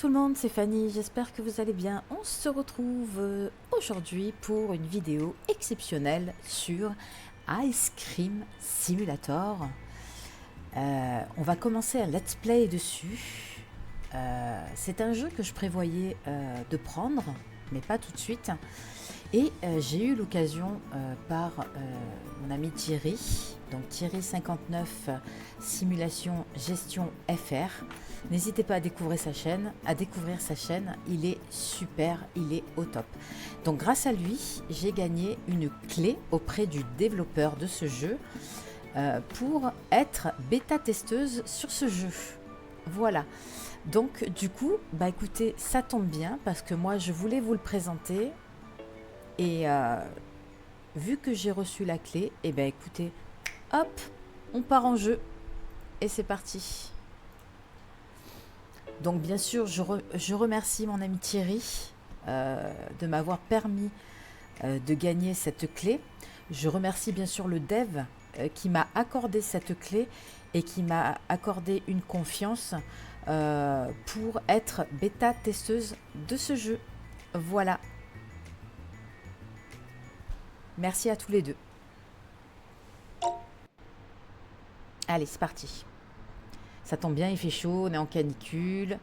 tout le monde, c'est Fanny, j'espère que vous allez bien. On se retrouve aujourd'hui pour une vidéo exceptionnelle sur Ice Cream Simulator. On va commencer un let's play dessus. C'est un jeu que je prévoyais de prendre, mais pas tout de suite. Et j'ai eu l'occasion par mon ami Thierry, donc Thierry59 Simulation Gestion FR. N'hésitez pas à découvrir sa chaîne, il est super, il est au top. Donc grâce à lui, j'ai gagné une clé auprès du développeur de ce jeu pour être bêta-testeuse sur ce jeu. Voilà. Donc du coup, bah écoutez, ça tombe bien parce que moi je voulais vous le présenter. Et vu que j'ai reçu la clé, et ben écoutez, hop, on part en jeu. Et c'est parti. Donc bien sûr, je remercie mon ami Thierry de m'avoir permis de gagner cette clé. Je remercie bien sûr le dev qui m'a accordé cette clé et qui m'a accordé une confiance pour être bêta-testeuse de ce jeu. Voilà. Merci à tous les deux. Allez, c'est parti. Ça tombe bien, il fait chaud, on est en canicule.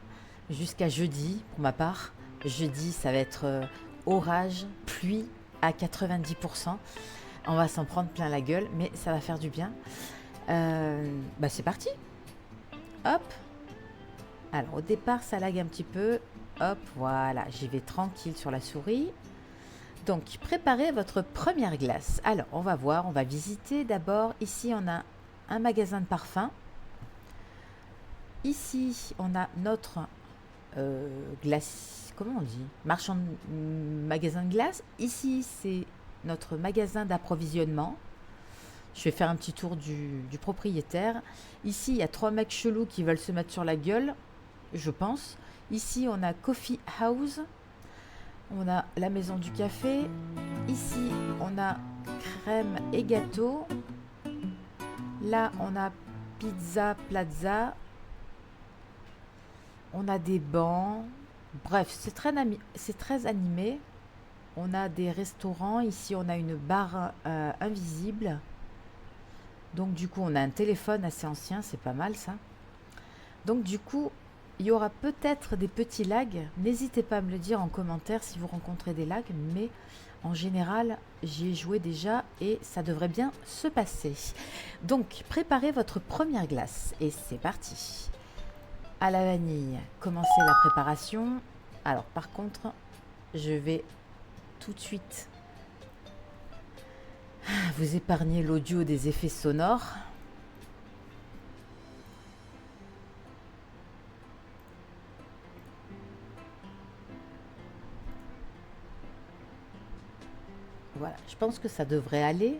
Jusqu'à jeudi, pour ma part. Jeudi, ça va être orage, pluie à 90%. On va s'en prendre plein la gueule, mais ça va faire du bien. Bah c'est parti. Hop. Alors, au départ, ça lag un petit peu. Hop, voilà, j'y vais tranquille sur la souris. Donc, préparez votre première glace. Alors, on va voir, on va visiter d'abord. Ici, on a un magasin de parfums. Ici, on a notre glace, comment on dit, magasin de glace. Ici, c'est notre magasin d'approvisionnement. Je vais faire un petit tour du propriétaire. Ici, il y a 3 mecs chelous qui veulent se mettre sur la gueule, je pense. Ici, on a Coffee House. On a la maison du café. Ici, on a crème et gâteau. Là, on a pizza plaza. On a des bancs. Bref, c'est très animé. On a des restaurants. Ici, on a une barre invisible. Donc, du coup, on a un téléphone assez ancien. C'est pas mal, ça. Donc, du coup, il y aura peut-être des petits lags. N'hésitez pas à me le dire en commentaire si vous rencontrez des lags. Mais en général, j'y ai joué déjà et ça devrait bien se passer. Donc, préparez votre première glace. Et c'est parti. À la vanille, commencez la préparation. Alors, par contre, je vais tout de suite vous épargner l'audio des effets sonores. Voilà, je pense que ça devrait aller.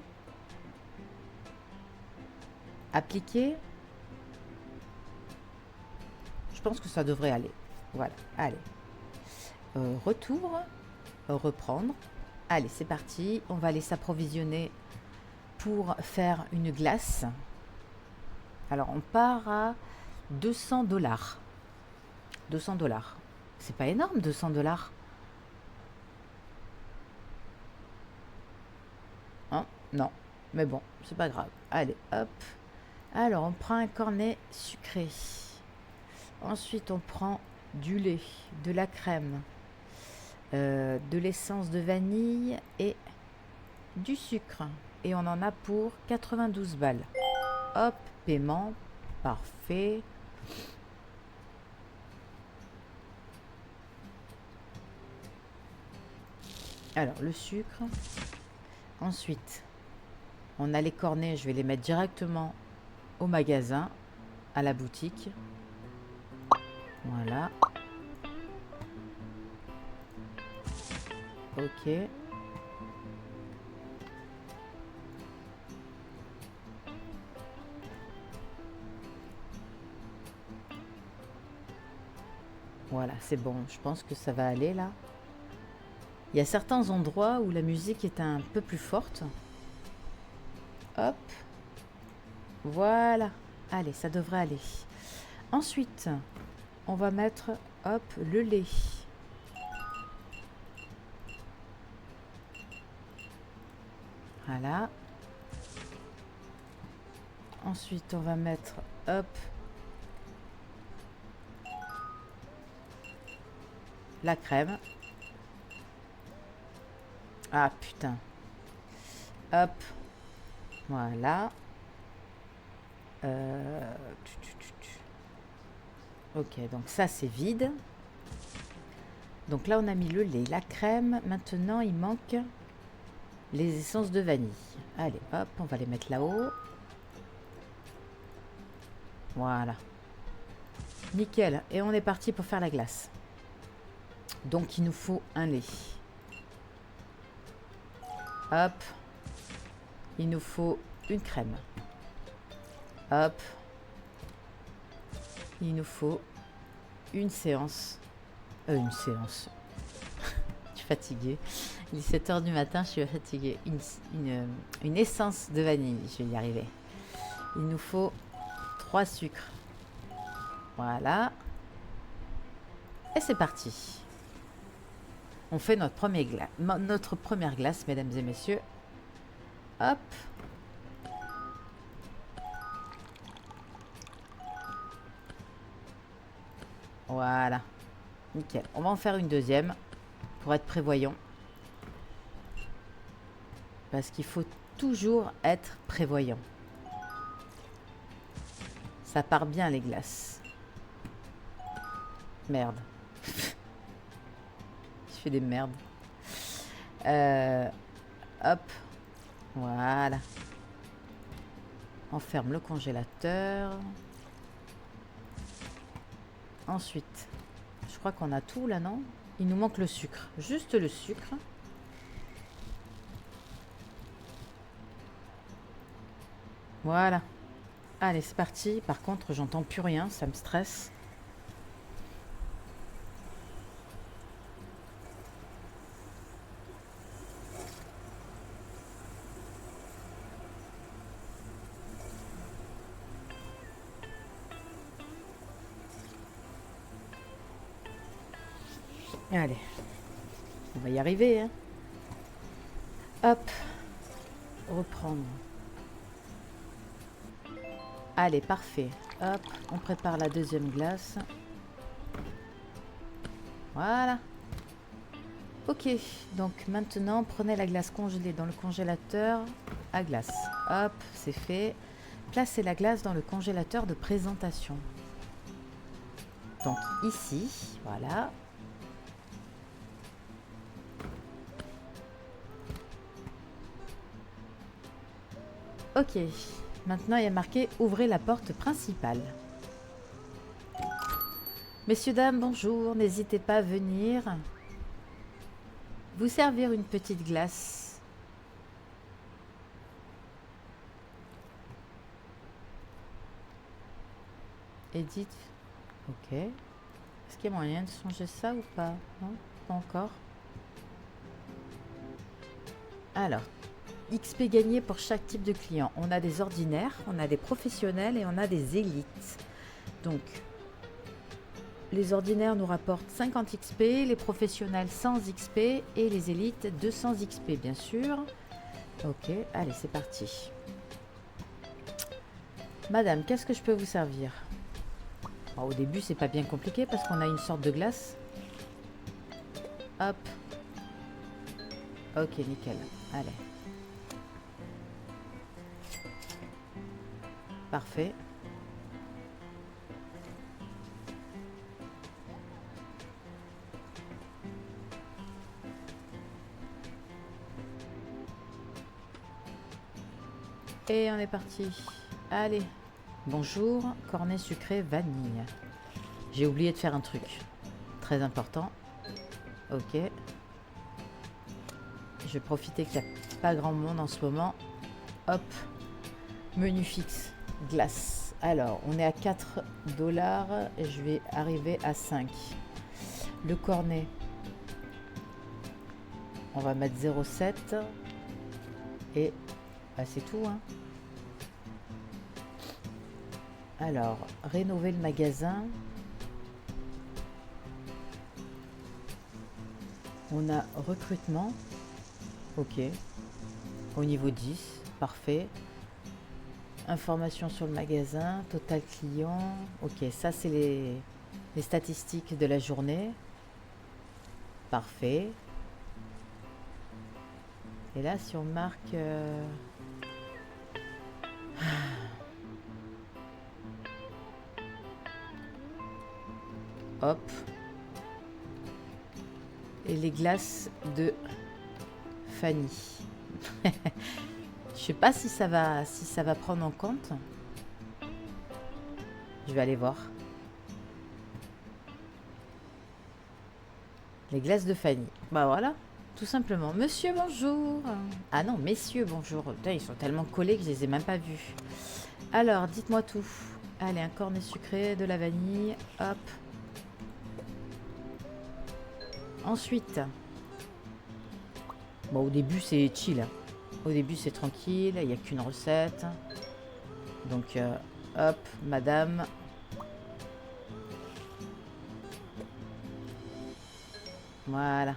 Appliquer. Je pense que ça devrait aller. Voilà, allez. Retour. Reprendre. Allez, c'est parti. On va aller s'approvisionner pour faire une glace. Alors, on part à 200 $. 200 $. C'est pas énorme, 200 $. Hein? Non, mais bon, c'est pas grave. Allez, hop. Alors, on prend un cornet sucré. Ensuite, on prend du lait, de la crème, de l'essence de vanille et du sucre. Et on en a pour 92 balles. Hop, paiement, parfait. Alors, le sucre. Ensuite, on a les cornets, je vais les mettre directement au magasin, à la boutique. Voilà. Ok. Voilà, c'est bon. Je pense que ça va aller là. Il y a certains endroits où la musique est un peu plus forte. Hop. Voilà. Allez, ça devrait aller. Ensuite, on va mettre, hop, le lait. Voilà. Ensuite, on va mettre, hop, la crème. Ah, putain. Hop. Voilà. Ok, donc ça, c'est vide. Donc là, on a mis le lait, la crème. Maintenant, il manque les essences de vanille. Allez, hop, on va les mettre là-haut. Voilà. Nickel. Et on est parti pour faire la glace. Donc, il nous faut un lait. Hop. Il nous faut une crème. Hop. Il nous faut une séance. Une séance. Je suis fatiguée. Il est 7 h du matin, je suis fatiguée. Une essence de vanille, je vais y arriver. Il nous faut 3 sucres. Voilà. Et c'est parti. On fait notre première glace, mesdames et messieurs. Hop. Voilà. Nickel. On va en faire une deuxième pour être prévoyant. Parce qu'il faut toujours être prévoyant. Ça part bien les glaces. Merde. Je fais des merdes. Hop. Voilà. On ferme le congélateur. Ensuite, je crois qu'on a tout là, non? Il nous manque le sucre. Juste le sucre. Voilà. Allez, c'est parti. Par contre, j'entends plus rien. Ça me stresse. Allez. On va y arriver, hein. Hop. Reprendre. Allez, parfait. Hop, on prépare la deuxième glace. Voilà. Ok, donc maintenant, prenez la glace congelée dans le congélateur à glace. Hop, c'est fait. Placez la glace dans le congélateur de présentation. Donc ici, voilà. Ok, maintenant il y a marqué « Ouvrez la porte principale ». Messieurs, dames, bonjour, n'hésitez pas à venir vous servir une petite glace. Edith, ok. Est-ce qu'il y a moyen de changer ça ou pas? Non, pas encore. Alors, XP gagné pour chaque type de client. On a des ordinaires, on a des professionnels et on a des élites. Donc, les ordinaires nous rapportent 50 XP, les professionnels 100 XP et les élites 200 XP, bien sûr. Ok, allez, c'est parti. Madame, qu'est-ce que je peux vous servir? Au début, c'est pas bien compliqué parce qu'on a une sorte de glace. Hop. Ok, nickel. Allez. Parfait. Et on est parti. Allez. Bonjour, cornet sucré vanille. J'ai oublié de faire un truc très important. Ok. Je vais profiter qu'il n'y a pas grand monde en ce moment. Hop. Menu fixe. Glace. Alors, on est à 4 $ et je vais arriver à 5. Le cornet. On va mettre 0,7. Et bah, c'est tout, hein. Alors, rénover le magasin. On a recrutement. Ok. Au niveau 10. Parfait. Information sur le magasin. Total client. Ok, ça c'est les statistiques de la journée. Parfait. Et là, si on marque... Hop. Et les glaces de Fanny. Je sais pas si ça va prendre en compte. Je vais aller voir. Les glaces de Fanny. Bah voilà, tout simplement. Monsieur, bonjour. Ah non, messieurs, bonjour. Putain, ils sont tellement collés que je les ai même pas vus. Alors, dites-moi tout. Allez, un cornet sucré, de la vanille. Hop. Ensuite. Bon, au début, c'est chill. Au début, c'est tranquille. Il n'y a qu'une recette. Donc, hop, madame. Voilà.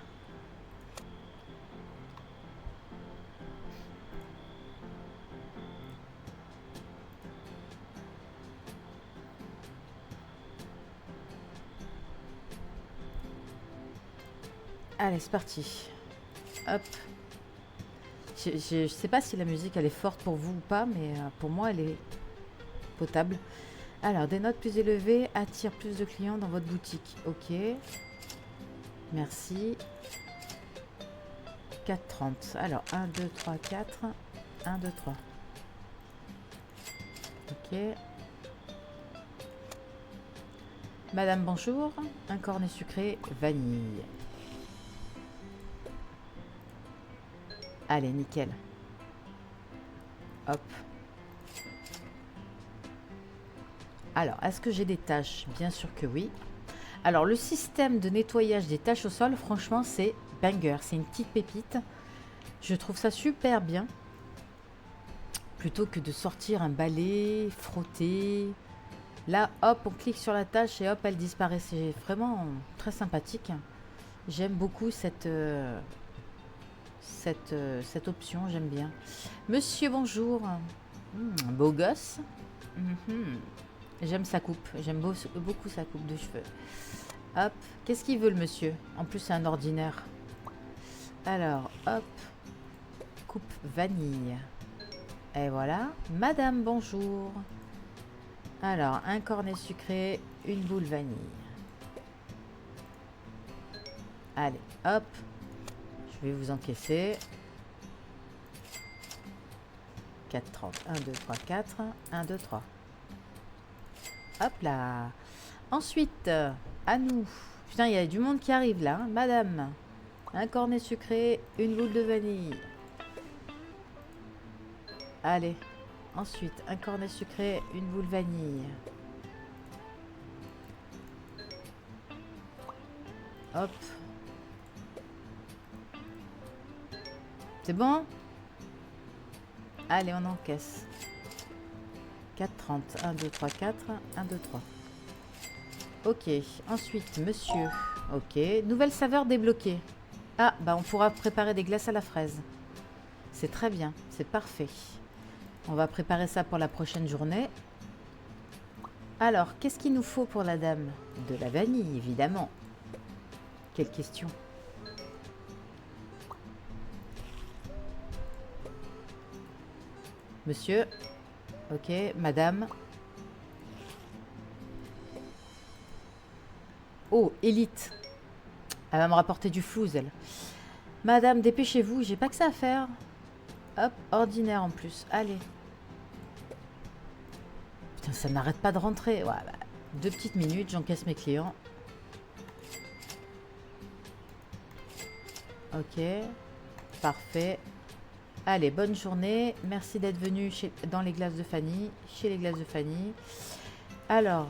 Allez, c'est parti. Hop. Je sais pas si la musique elle est forte pour vous ou pas, mais pour moi elle est potable. Alors, des notes plus élevées attirent plus de clients dans votre boutique. Ok. Merci. 4,30. Alors, 1, 2, 3, 4. 1, 2, 3. Ok. Madame, bonjour. Un cornet sucré, vanille. Allez, nickel. Hop. Alors, est-ce que j'ai des tâches? Bien sûr que oui. Alors, le système de nettoyage des taches au sol, franchement, c'est banger. C'est une petite pépite. Je trouve ça super bien. Plutôt que de sortir un balai, frotter. Là, hop, on clique sur la tâche et hop, elle disparaît. C'est vraiment très sympathique. J'aime beaucoup cette option, j'aime bien. Monsieur, bonjour. Beau gosse. J'aime sa coupe. J'aime beaucoup sa coupe de cheveux. Hop. Qu'est-ce qu'il veut, le monsieur? En plus, c'est un ordinaire. Alors, hop. Coupe vanille. Et voilà. Madame, bonjour. Alors, un cornet sucré, une boule vanille. Allez, hop. Je vais vous encaisser. 4,30. 1, 2, 3, 4. 1, 2, 3. Hop là. Ensuite, à nous. Putain, il y a du monde qui arrive là. Hein. Madame, un cornet sucré, une boule de vanille. Allez. Ensuite, un cornet sucré, une boule vanille. Hop. C'est bon? Allez, on encaisse. 4,30. 1, 2, 3, 4. 1, 2, 3. Ok. Ensuite, monsieur. Ok. Nouvelle saveur débloquée. Ah, bah on pourra préparer des glaces à la fraise. C'est très bien. C'est parfait. On va préparer ça pour la prochaine journée. Alors, qu'est-ce qu'il nous faut pour la dame? De la vanille, évidemment. Quelle question? Monsieur. Ok, madame. Oh, élite. Elle va me rapporter du flouze, elle. Madame, dépêchez-vous, j'ai pas que ça à faire. Hop, ordinaire en plus. Allez. Putain, ça n'arrête pas de rentrer. Ouais, bah, 2 petites minutes, j'encaisse mes clients. Ok. Parfait. Allez, bonne journée. Merci d'être venu dans les glaces de Fanny. Chez les glaces de Fanny. Alors,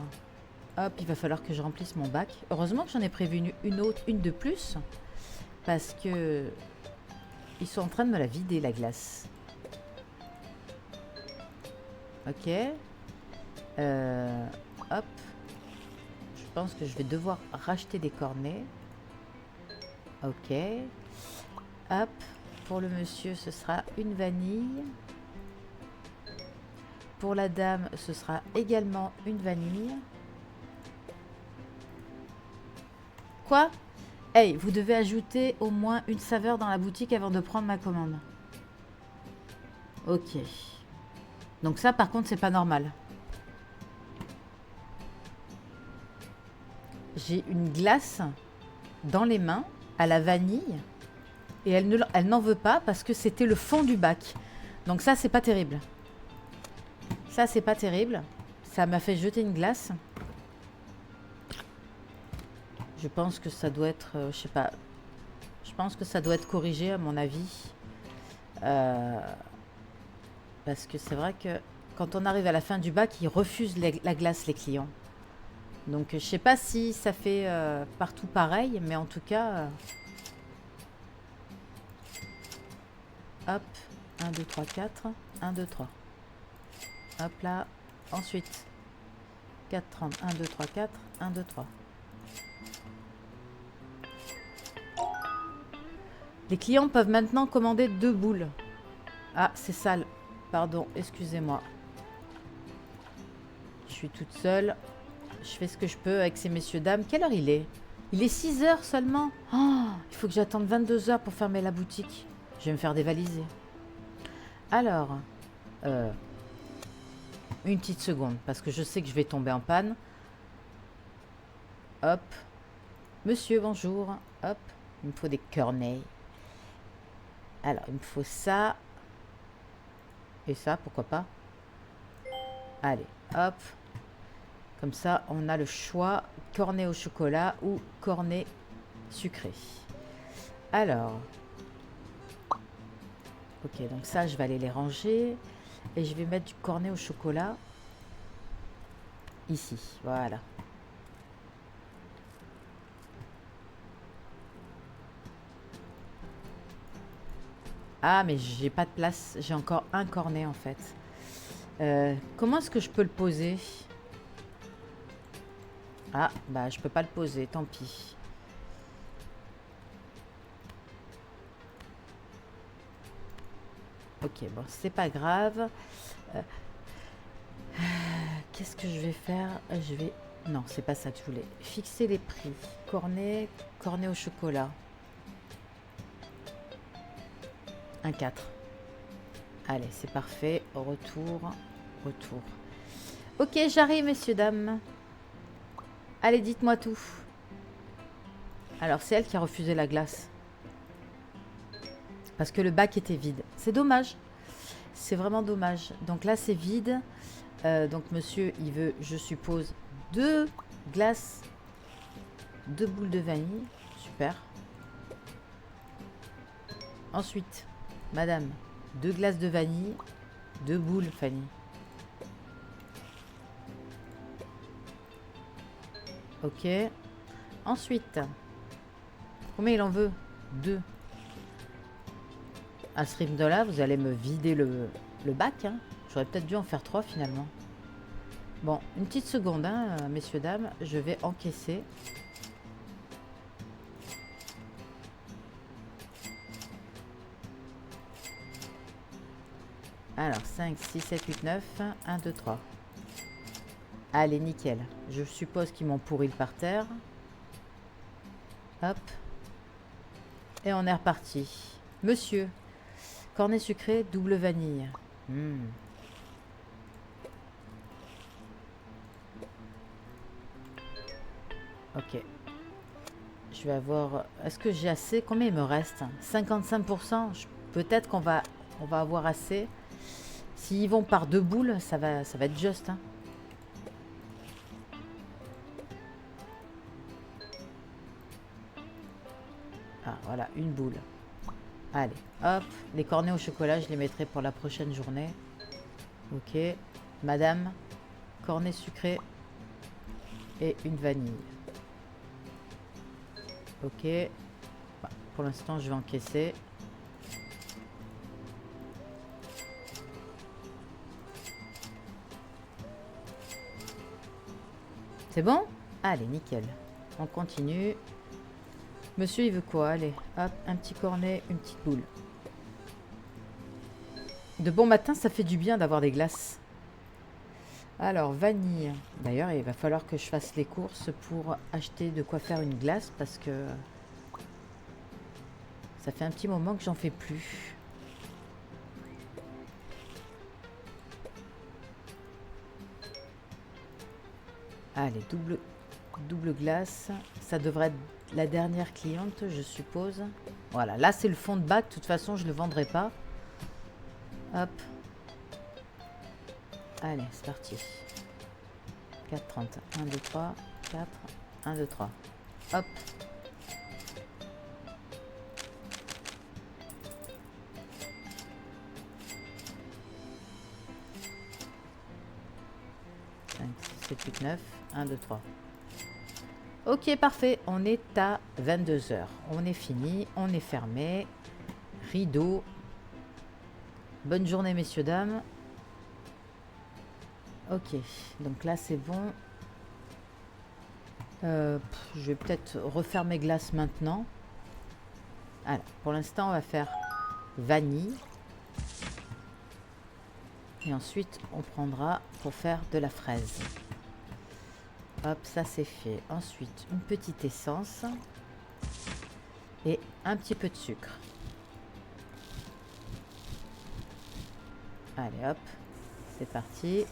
hop, il va falloir que je remplisse mon bac. Heureusement que j'en ai prévu une de plus. Parce que ils sont en train de me la vider, la glace. Ok. Hop. Je pense que je vais devoir racheter des cornets. Ok. Hop. Pour le monsieur, ce sera une vanille. Pour la dame, ce sera également une vanille. Quoi? Hey, vous devez ajouter au moins une saveur dans la boutique avant de prendre ma commande. Ok. Donc ça, par contre, c'est pas normal. J'ai une glace dans les mains à la vanille et elle n'en veut pas parce que c'était le fond du bac. Donc ça, c'est pas terrible. Ça, c'est pas terrible. Ça m'a fait jeter une glace. Je pense que ça doit être... je sais pas. Je pense que ça doit être corrigé à mon avis. Parce que c'est vrai que quand on arrive à la fin du bac, ils refusent la glace, les clients. Donc je sais pas si ça fait partout pareil, mais en tout cas... hop, 1, 2, 3, 4. 1, 2, 3. Hop là. Ensuite, 4, 30. 1, 2, 3, 4. 1, 2, 3. Les clients peuvent maintenant commander 2 boules. Ah, c'est sale. Pardon, excusez-moi. Je suis toute seule. Je fais ce que je peux avec ces messieurs dames. Quelle heure il est? Il est 6 heures seulement. Oh, il faut que j'attende 22 heures pour fermer la boutique. Je vais me faire dévaliser. Alors, une petite seconde, parce que je sais que je vais tomber en panne. Hop. Monsieur, bonjour. Hop. Il me faut des corneilles. Alors, il me faut ça. Et ça, pourquoi pas. Allez, hop. Comme ça, on a le choix. Cornet au chocolat ou cornet sucré. Alors. Ok, donc ça, je vais aller les ranger. Et je vais mettre du cornet au chocolat. Ici, voilà. Ah, mais j'ai pas de place. J'ai encore un cornet, en fait. Comment est-ce que je peux le poser? Ah, bah, je peux pas le poser, tant pis. Ok, bon, c'est pas grave. Qu'est-ce que je vais faire? Je vais... Non, c'est pas ça que je voulais. Fixer les prix. Cornet, cornet au chocolat. Un 4. Allez, c'est parfait. Retour, retour. Ok, j'arrive, messieurs, dames. Allez, dites-moi tout. Alors, c'est elle qui a refusé la glace. Parce que le bac était vide. C'est dommage. C'est vraiment dommage. Donc là, c'est vide. Donc, monsieur, il veut, je suppose, 2 glaces, 2 boules de vanille. Super. Ensuite, madame, 2 glaces de vanille, 2 boules, Fanny. Ok. Ensuite, combien il en veut? 2. À ce rythme-là, vous allez me vider le bac. Hein. J'aurais peut-être dû en faire 3 finalement. Bon, une petite seconde, hein, messieurs, dames. Je vais encaisser. Alors, 5, 6, 7, 8, 9. 1, 2, 3. Allez, nickel. Je suppose qu'ils m'ont pourri le parterre. Hop. Et on est reparti. Monsieur, cornet sucré, double vanille. Ok. Je vais avoir... Est-ce que j'ai assez? Combien il me reste? 55%. Peut-être qu'on va avoir assez. S'ils vont par 2 boules, ça va être juste. Hein. Ah, voilà, une boule. Allez, hop. Les cornets au chocolat, je les mettrai pour la prochaine journée. Ok. Madame, cornet sucré et une vanille. Ok. Bah, pour l'instant, je vais encaisser. C'est bon? Allez, nickel. On continue. Monsieur, il veut quoi? Allez, hop, un petit cornet, une petite boule. De bon matin, ça fait du bien d'avoir des glaces. Alors, vanille. D'ailleurs, il va falloir que je fasse les courses pour acheter de quoi faire une glace parce que ça fait un petit moment que j'en fais plus. Allez, double glace. Ça devrait être la dernière cliente, je suppose. Voilà, là c'est le fond de bac. De toute façon, je ne le vendrai pas. Hop. Allez, c'est parti. 4,30. 1, 2, 3, 4. 1, 2, 3. Hop. Cinq, 6, 7, 8, 9. 1, 2, 3. Ok, parfait. On est à 22 h. On est fini. On est fermé. Rideau. Bonne journée, messieurs, dames. Ok, donc là c'est bon. Je vais peut-être refaire mes glaces maintenant. Alors, pour l'instant, on va faire vanille. Et ensuite, on prendra pour faire de la fraise. Hop, ça c'est fait. Ensuite, une petite essence. Et un petit peu de sucre. Allez, hop. C'est parti.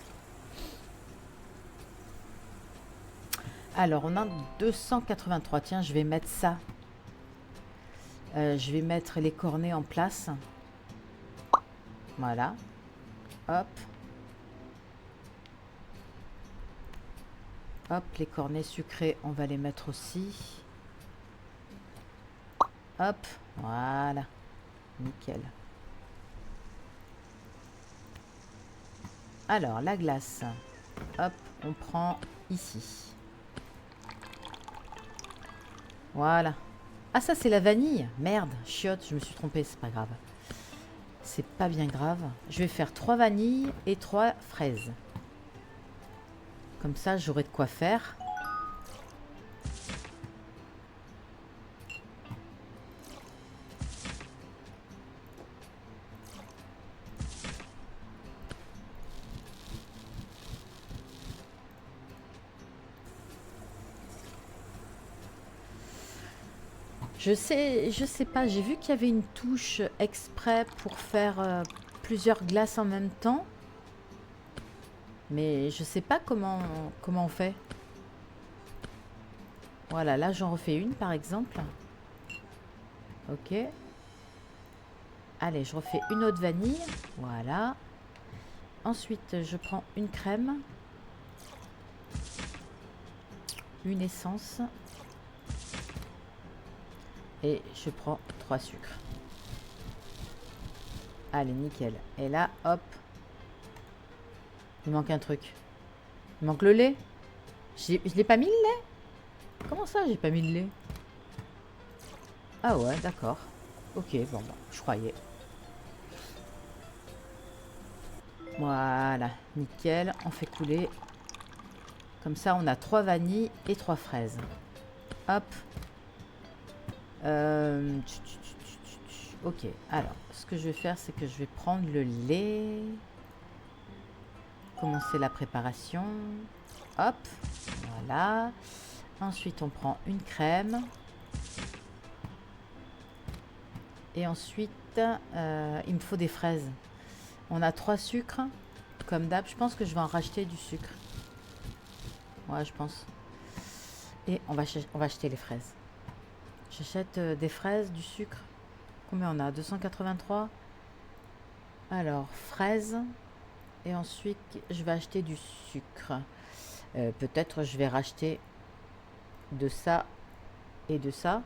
Alors, on a 283. Tiens, je vais mettre ça. Je vais mettre les cornets en place. Voilà. Hop. Hop, les cornets sucrés, on va les mettre aussi. Hop, voilà. Nickel. Alors, la glace. Hop, on prend ici. Voilà. Ah, ça, c'est la vanille. Merde, chiotte, je me suis trompée, c'est pas grave. C'est pas bien grave. Je vais faire 3 vanilles et 3 fraises. Comme ça, j'aurai de quoi faire. Je sais pas, j'ai vu qu'il y avait une touche exprès pour faire plusieurs glaces en même temps. Mais je sais pas comment on fait. Voilà, là j'en refais une par exemple. Ok. Allez, je refais une autre vanille. Voilà. Ensuite, je prends une crème. Une essence. Et je prends 3 sucres. Allez, nickel. Et là, hop. Il manque un truc. Il manque le lait. Je l'ai pas mis le lait? Comment ça, j'ai pas mis le lait? Ah ouais, d'accord. Ok, bon, je croyais. Voilà, nickel. On fait couler. Comme ça, on a 3 vanilles et 3 fraises. Hop. Ok, alors, ce que je vais faire, c'est que je vais prendre le lait. Commencer la préparation. Hop, voilà. Ensuite, on prend une crème. Et ensuite, il me faut des fraises. On a 3 sucres, comme d'hab. Je pense que je vais en racheter du sucre. Ouais, je pense. Et on va acheter les fraises. J'achète des fraises, du sucre. Combien on a? 283. Alors, fraises. Et ensuite, je vais acheter du sucre. Peut-être je vais racheter de ça et de ça.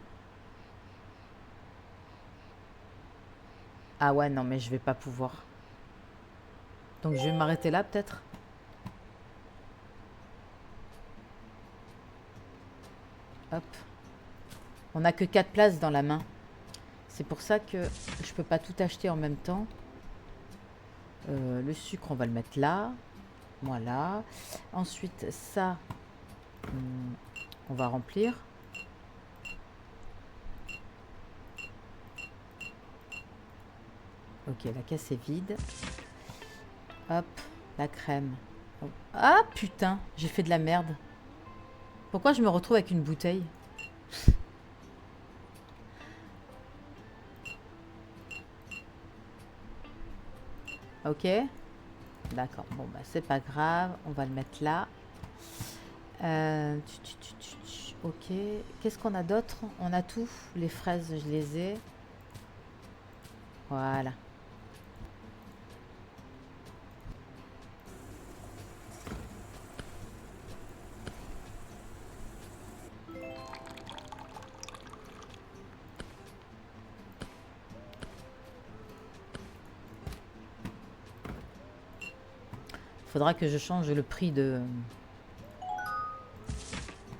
Ah ouais, non, mais je vais pas pouvoir. Donc, je vais m'arrêter là, peut-être. Hop. On n'a que 4 places dans la main. C'est pour ça que je peux pas tout acheter en même temps. Le sucre, on va le mettre là. Voilà. Ensuite, ça, on va remplir. Ok, la caisse est vide. Hop, la crème. Ah putain, j'ai fait de la merde. Pourquoi je me retrouve avec une bouteille? Ok. D'accord, bon bah c'est pas grave, on va le mettre là. Ok, qu'est-ce qu'on a d'autre? On a tout, les fraises je les ai. Voilà. Faudra que je change le prix de...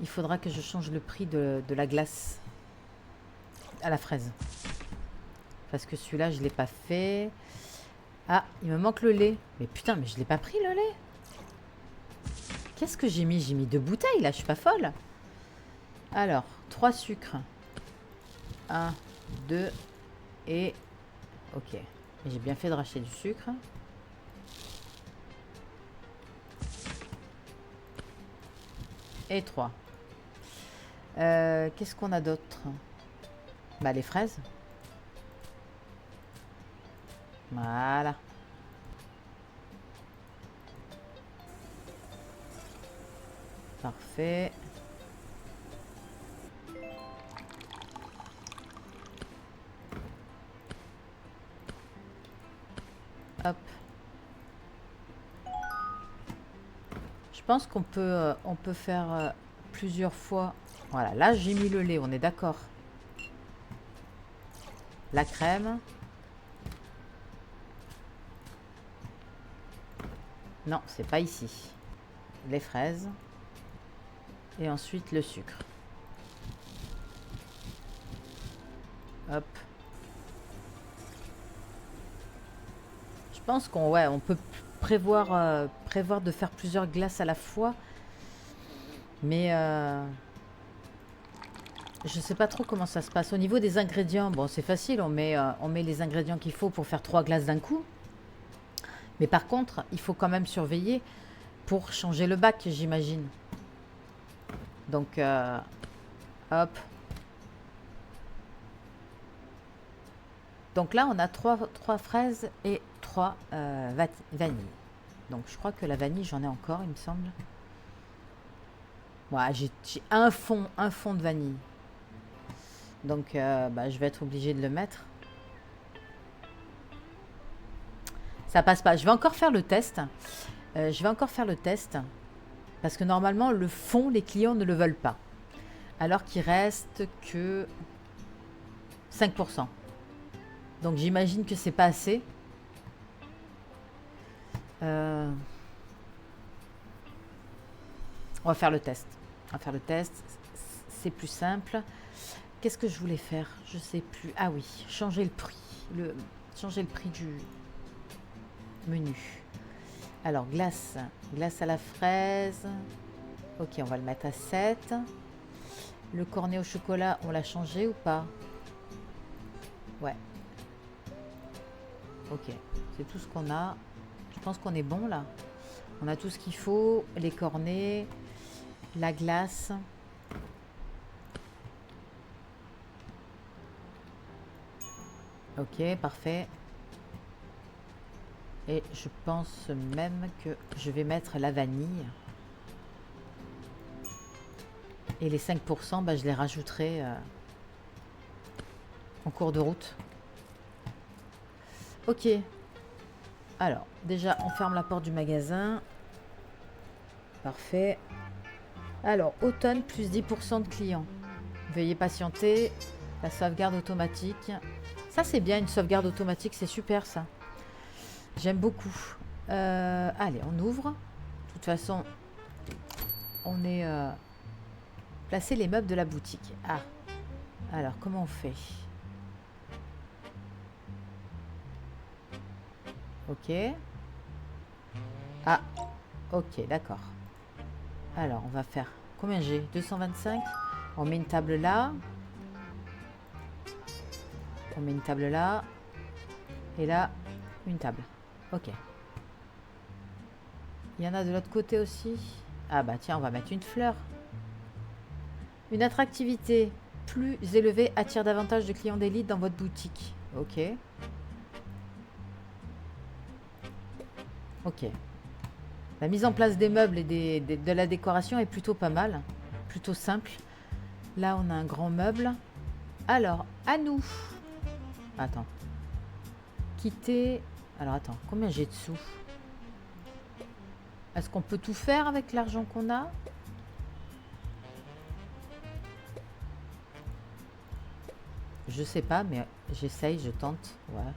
Il faudra que je change le prix de la glace à la fraise. Parce que celui-là, je ne l'ai pas fait. Ah, il me manque le lait. Mais putain, mais je ne l'ai pas pris le lait. Qu'est-ce que j'ai mis? J'ai mis 2 bouteilles, là, je suis pas folle. Alors, 3 sucres. 1, 2 et... Ok. J'ai bien fait de racheter du sucre. Et 3. Qu'est-ce qu'on a d'autre? Bah, les fraises. Voilà. Parfait. Hop. Je pense qu'on peut faire plusieurs fois. Voilà, là j'ai mis le lait, on est d'accord. La crème. Non, c'est pas ici. Les fraises. Et ensuite le sucre. Hop. Je pense on peut prévoir de faire plusieurs glaces à la fois. Mais je sais pas trop comment ça se passe. Au niveau des ingrédients, bon c'est facile, on met les ingrédients qu'il faut pour faire 3 glaces d'un coup. Mais par contre, il faut quand même surveiller pour changer le bac, j'imagine. Donc, hop. Donc là, on a 3 fraises et 3 vanilles. Donc, je crois que la vanille, j'en ai encore, il me semble. Ouais, j'ai un fond de vanille. Donc, bah, je vais être obligée de le mettre. Ça passe pas. Je vais encore faire le test. Parce que normalement, le fond, les clients ne le veulent pas. Alors qu'il reste que 5%. Donc j'imagine que c'est pas assez. On va faire le test. C'est plus simple. Qu'est-ce que je voulais faire? Je sais plus. Ah oui, changer le prix. Changer le prix du menu. Alors, glace à la fraise. Ok, on va le mettre à 7. Le cornet au chocolat, on l'a changé ou pas? Ouais. Ok, c'est tout ce qu'on a. Je pense qu'on est bon là. On a tout ce qu'il faut. Les cornets, la glace. Ok, parfait. Et je pense même que je vais mettre la vanille. Et les 5%, bah, je les rajouterai en cours de route. Ok. Alors, déjà, on ferme la porte du magasin. Parfait. Alors, automne, plus 10% de clients. Veuillez patienter. La sauvegarde automatique. Ça, c'est bien, une sauvegarde automatique. C'est super, ça. J'aime beaucoup. Allez, on ouvre. De toute façon, on est... placer les meubles de la boutique. Ah. Alors, comment on fait? Ok. Ah. Ok, d'accord. Alors, on va faire... Combien j'ai? 225. On met une table là. On met une table là. Et là, une table. Ok. Il y en a de l'autre côté aussi. Ah bah tiens, on va mettre une fleur. Une attractivité plus élevée attire davantage de clients d'élite dans votre boutique. Ok. Ok. La mise en place des meubles et de la décoration est plutôt pas mal. Plutôt simple. Là, on a un grand meuble. Alors, à nous. Attends. Quitter. Alors, attends. Combien j'ai de sous? Est-ce qu'on peut tout faire avec l'argent qu'on a? Je sais pas, mais j'essaye, je tente. Ouais.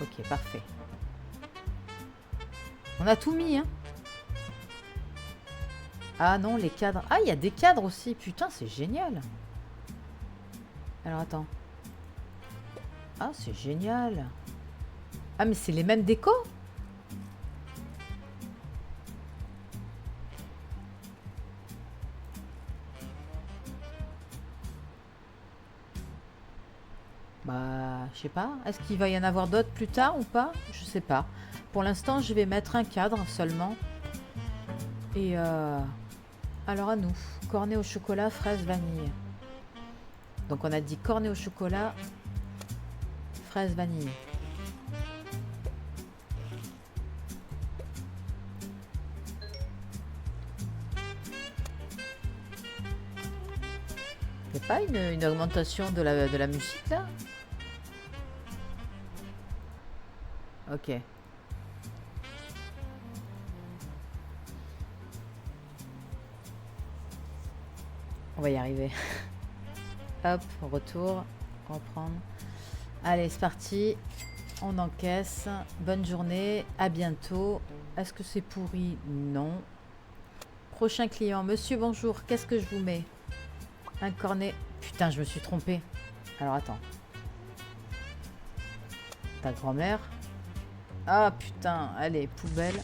Ok, parfait. On a tout mis, hein. Ah non, les cadres. Ah, il y a des cadres aussi. Putain, c'est génial. Alors, attends. Ah, c'est génial. Ah, mais c'est les mêmes décos? Bah, je sais pas. Est-ce qu'il va y en avoir d'autres plus tard ou pas? Je sais pas. Pour l'instant, je vais mettre un cadre seulement. Et alors à nous. Cornet au chocolat, fraise, vanille. Donc on a dit cornet au chocolat, fraise, vanille. Il n'y a pas une augmentation de la musique là? Ok. On va y arriver. Hop, retour. Reprendre. Allez, c'est parti. On encaisse. Bonne journée. À bientôt. Est-ce que c'est pourri? Non. Prochain client. Monsieur, bonjour. Qu'est-ce que je vous mets? Un cornet. Putain, je me suis trompée. Alors, attends. Ta grand-mère. Ah, putain. Allez, poubelle.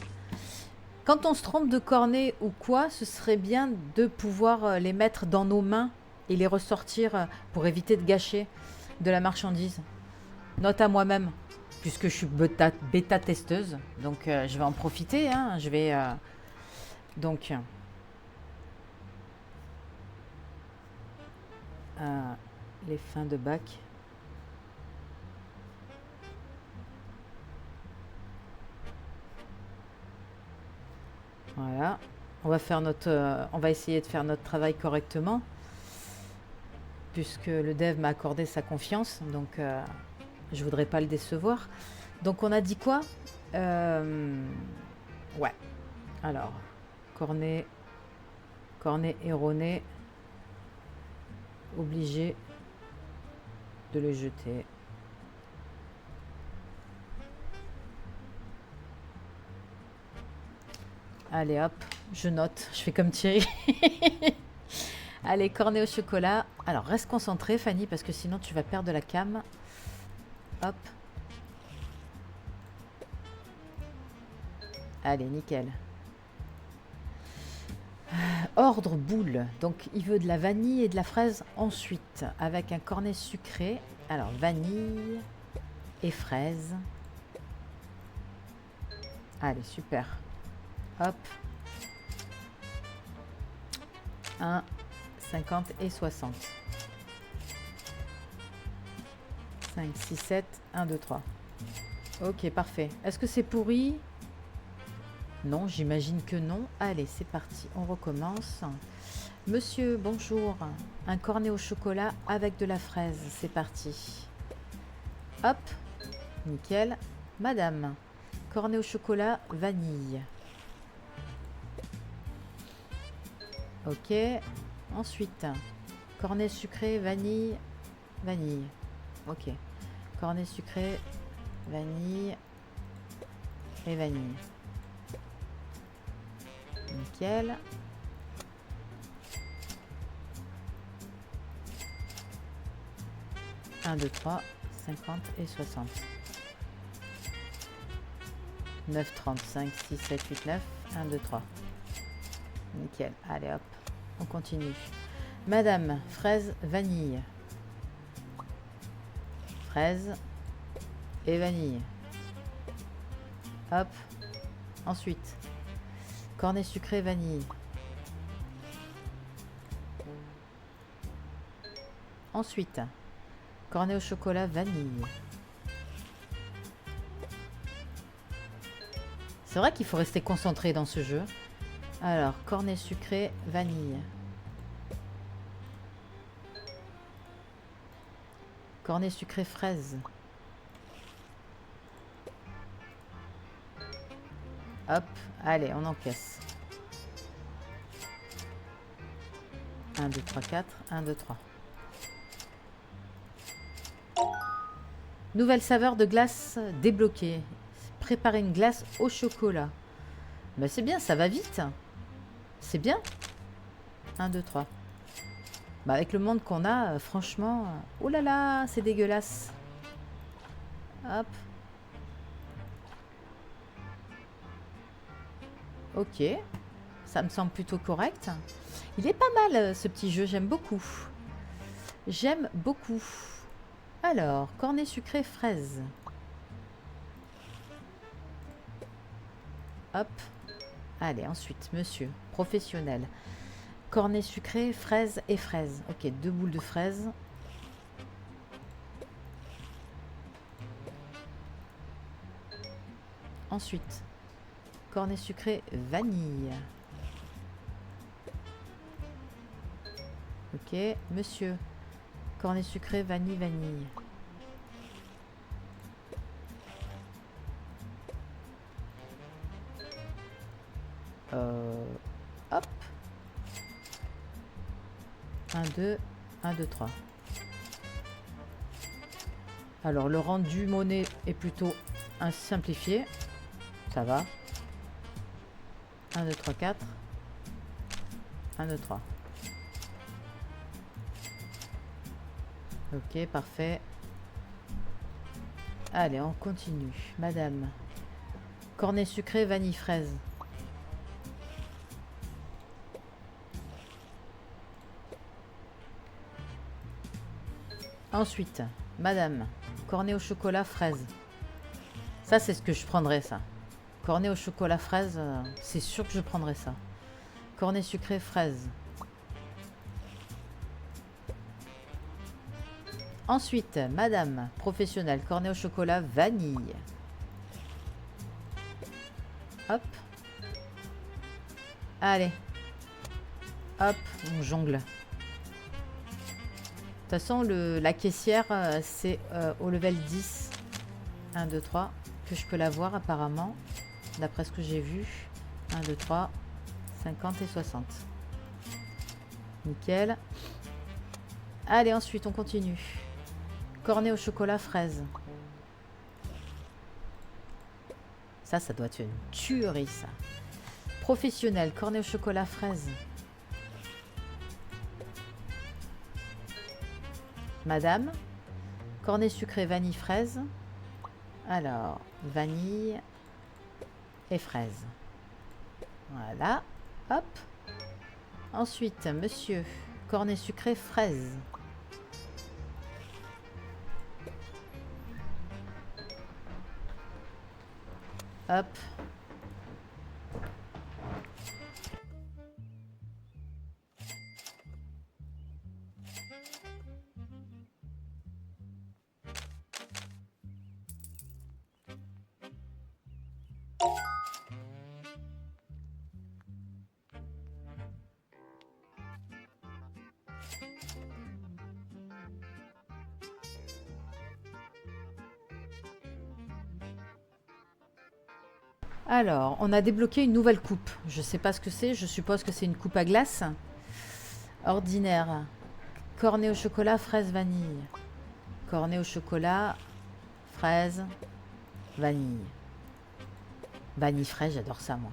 Quand on se trompe de cornet ou quoi, ce serait bien de pouvoir les mettre dans nos mains et les ressortir pour éviter de gâcher de la marchandise. Note à moi-même, puisque je suis bêta-testeuse. Donc, je vais en profiter. Hein. Je vais... donc... les fins de bac. Voilà. On va faire on va essayer de faire notre travail correctement, puisque le dev m'a accordé sa confiance, donc je voudrais pas le décevoir. Donc on a dit quoi? Ouais. Alors, cornet erroné, obligé de le jeter. Allez hop, je note, je fais comme Thierry. Allez, cornet au chocolat. Alors reste concentré Fanny, parce que sinon tu vas perdre de la cam. Hop. Allez, nickel. Ordre boule. Donc il veut de la vanille et de la fraise ensuite, avec un cornet sucré. Alors vanille et fraise. Allez, super. Hop. 1, 50 et 60. 5, 6, 7, 1, 2, 3. Ok, parfait. Est-ce que c'est pourri? Non, j'imagine que non. Allez, c'est parti. On recommence. Monsieur, bonjour. Un cornet au chocolat avec de la fraise. C'est parti. Hop. Nickel. Madame. Cornet au chocolat, vanille. Ok. Ensuite, cornet sucré, vanille, vanille. Ok. Cornet sucré, vanille et vanille. Nickel. Un, 2, 3, 50 et 60. 9, 30, 5, 6, 7, 8, 9. 1, 2, 3. Nickel. Allez hop, on continue. Madame, fraise, vanille. Fraise, et vanille. Hop. Ensuite, cornet sucré vanille. Ensuite, cornet au chocolat vanille. C'est vrai qu'il faut rester concentré dans ce jeu. Alors, cornet sucré vanille. Cornet sucré fraise. Hop, allez, on encaisse. 1, 2, 3, 4. 1, 2, 3. Nouvelle saveur de glace débloquée. Préparer une glace au chocolat. Ben c'est bien, ça va vite. C'est bien. 1, 2, 3. Bah avec le monde qu'on a, franchement... Oh là là, c'est dégueulasse. Hop. Ok. Ça me semble plutôt correct. Il est pas mal, ce petit jeu. J'aime beaucoup. J'aime beaucoup. Alors, cornet sucré fraise. Hop. Allez, ensuite, monsieur, professionnel. Cornet sucré, fraise et fraise. Ok, 2 boules de fraises. Ensuite, cornet sucré, vanille. Ok, monsieur, cornet sucré, vanille, vanille. Hop. 1, 2, 1, 2, 3. Alors, le rendu monnaie est plutôt simplifié. Ça va. 1, 2, 3, 4. 1, 2, 3. Ok, parfait. Allez, on continue. Madame. Cornet sucré, vanille, fraise. Ensuite, madame, cornet au chocolat fraise. Ça, c'est ce que je prendrais, ça. Cornet au chocolat fraise, c'est sûr que je prendrais ça. Cornet sucré fraise. Ensuite, madame, professionnelle, cornet au chocolat vanille. Hop. Allez. Hop, on jongle. De toute façon, la caissière, c'est au level 10. 1, 2, 3. Que je peux la voir apparemment. D'après ce que j'ai vu. 1, 2, 3. 50 et 60. Nickel. Allez, ensuite, on continue. Cornet au chocolat fraise. Ça doit être une tuerie, ça. Professionnel, cornet au chocolat fraise. Madame, cornet sucré vanille fraise. Alors, vanille et fraise. Voilà, hop. Ensuite, monsieur, cornet sucré fraise. Hop. Alors, on a débloqué une nouvelle coupe. Je sais pas ce que c'est. Je suppose que c'est une coupe à glace. Ordinaire. Cornet au chocolat, fraise, vanille. Cornet au chocolat, fraise, vanille. Vanille fraise, j'adore ça, moi.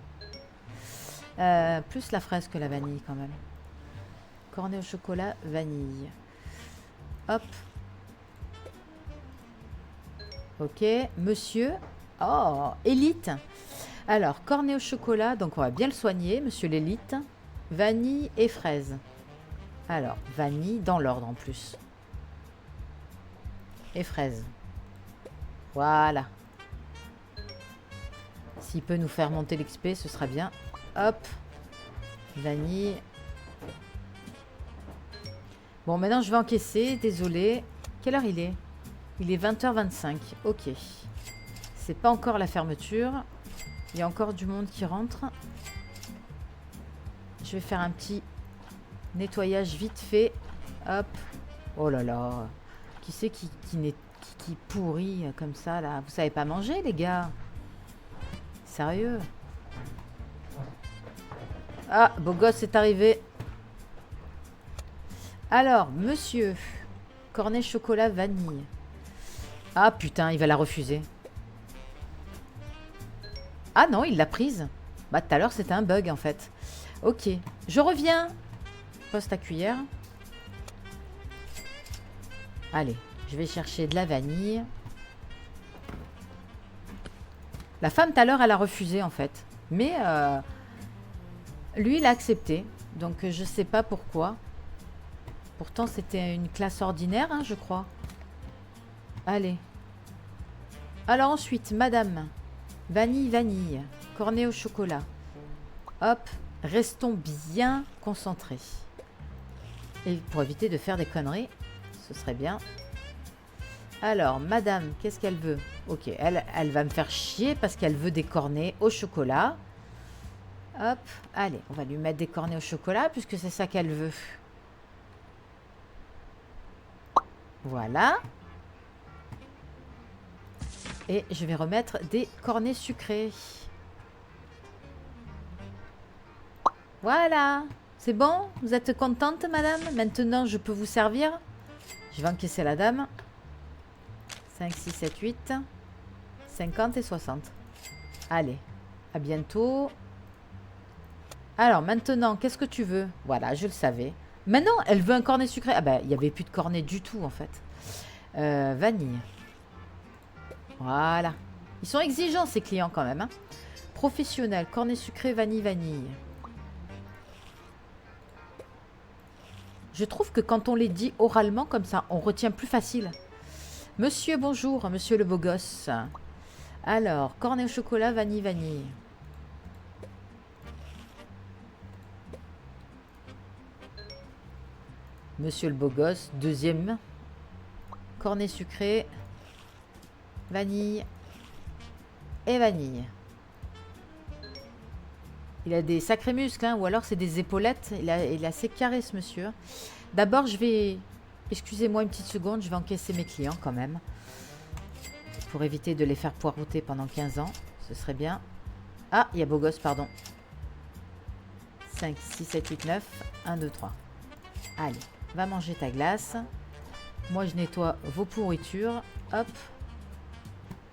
Plus la fraise que la vanille, quand même. Cornet au chocolat, vanille. Hop. Ok. Monsieur. Oh, élite. Alors, cornet au chocolat, donc on va bien le soigner, monsieur l'élite. Vanille et fraise. Alors, vanille dans l'ordre en plus. Et fraise. Voilà. S'il peut nous faire monter l'XP, ce sera bien. Hop. Vanille. Bon, maintenant, je vais encaisser. Désolé. Quelle heure il est? Il est 20h25. Ok. C'est pas encore la fermeture. Il y a encore du monde qui rentre. Je vais faire un petit nettoyage vite fait. Hop. Oh là là. Qui c'est qui pourrit comme ça, là? Vous savez pas manger, les gars? Sérieux? Ah, beau gosse est arrivé. Alors, monsieur. Cornet chocolat vanille. Ah, putain, il va la refuser. Ah non, il l'a prise. Bah, tout à l'heure, c'était un bug, en fait. Ok, je reviens. Poste à cuillère. Allez, je vais chercher de la vanille. La femme, tout à l'heure, elle a refusé, en fait. Mais lui, il a accepté. Donc, je sais pas pourquoi. Pourtant, c'était une classe ordinaire, hein, je crois. Allez. Alors ensuite, madame. Vanille, vanille. Cornet au chocolat. Hop. Restons bien concentrés. Et pour éviter de faire des conneries, ce serait bien. Alors, madame, qu'est-ce qu'elle veut? Ok, elle va me faire chier parce qu'elle veut des cornets au chocolat. Hop, allez, on va lui mettre des cornets au chocolat puisque c'est ça qu'elle veut. Voilà. Et je vais remettre des cornets sucrés. Voilà. C'est bon? Vous êtes contente, madame? Maintenant, je peux vous servir? Je vais encaisser la dame. 5, 6, 7, 8. 50 et 60. Allez, à bientôt. Alors, maintenant, qu'est-ce que tu veux? Voilà, je le savais. Maintenant, elle veut un cornet sucré. Ah ben, il n'y avait plus de cornet du tout, en fait. Vanille. Voilà. Ils sont exigeants, ces clients, quand même. Hein. Professionnel, cornet sucré, vanille, vanille. Je trouve que quand on les dit oralement, comme ça, on retient plus facile. Monsieur, bonjour, monsieur le beau gosse. Alors, cornet au chocolat, vanille, vanille. Monsieur le beau gosse, deuxième. Cornet sucré, vanille et vanille. Il a des sacrés muscles, hein, ou alors c'est des épaulettes. Il est assez carré, ce monsieur. D'abord, je vais... Excusez-moi une petite seconde, je vais encaisser mes clients quand même. Pour éviter de les faire poireauter pendant 15 ans. Ce serait bien. Ah, il y a beau gosse, pardon. 5, 6, 7, 8, 9. 1, 2, 3. Allez, va manger ta glace. Moi, je nettoie vos pourritures. Hop.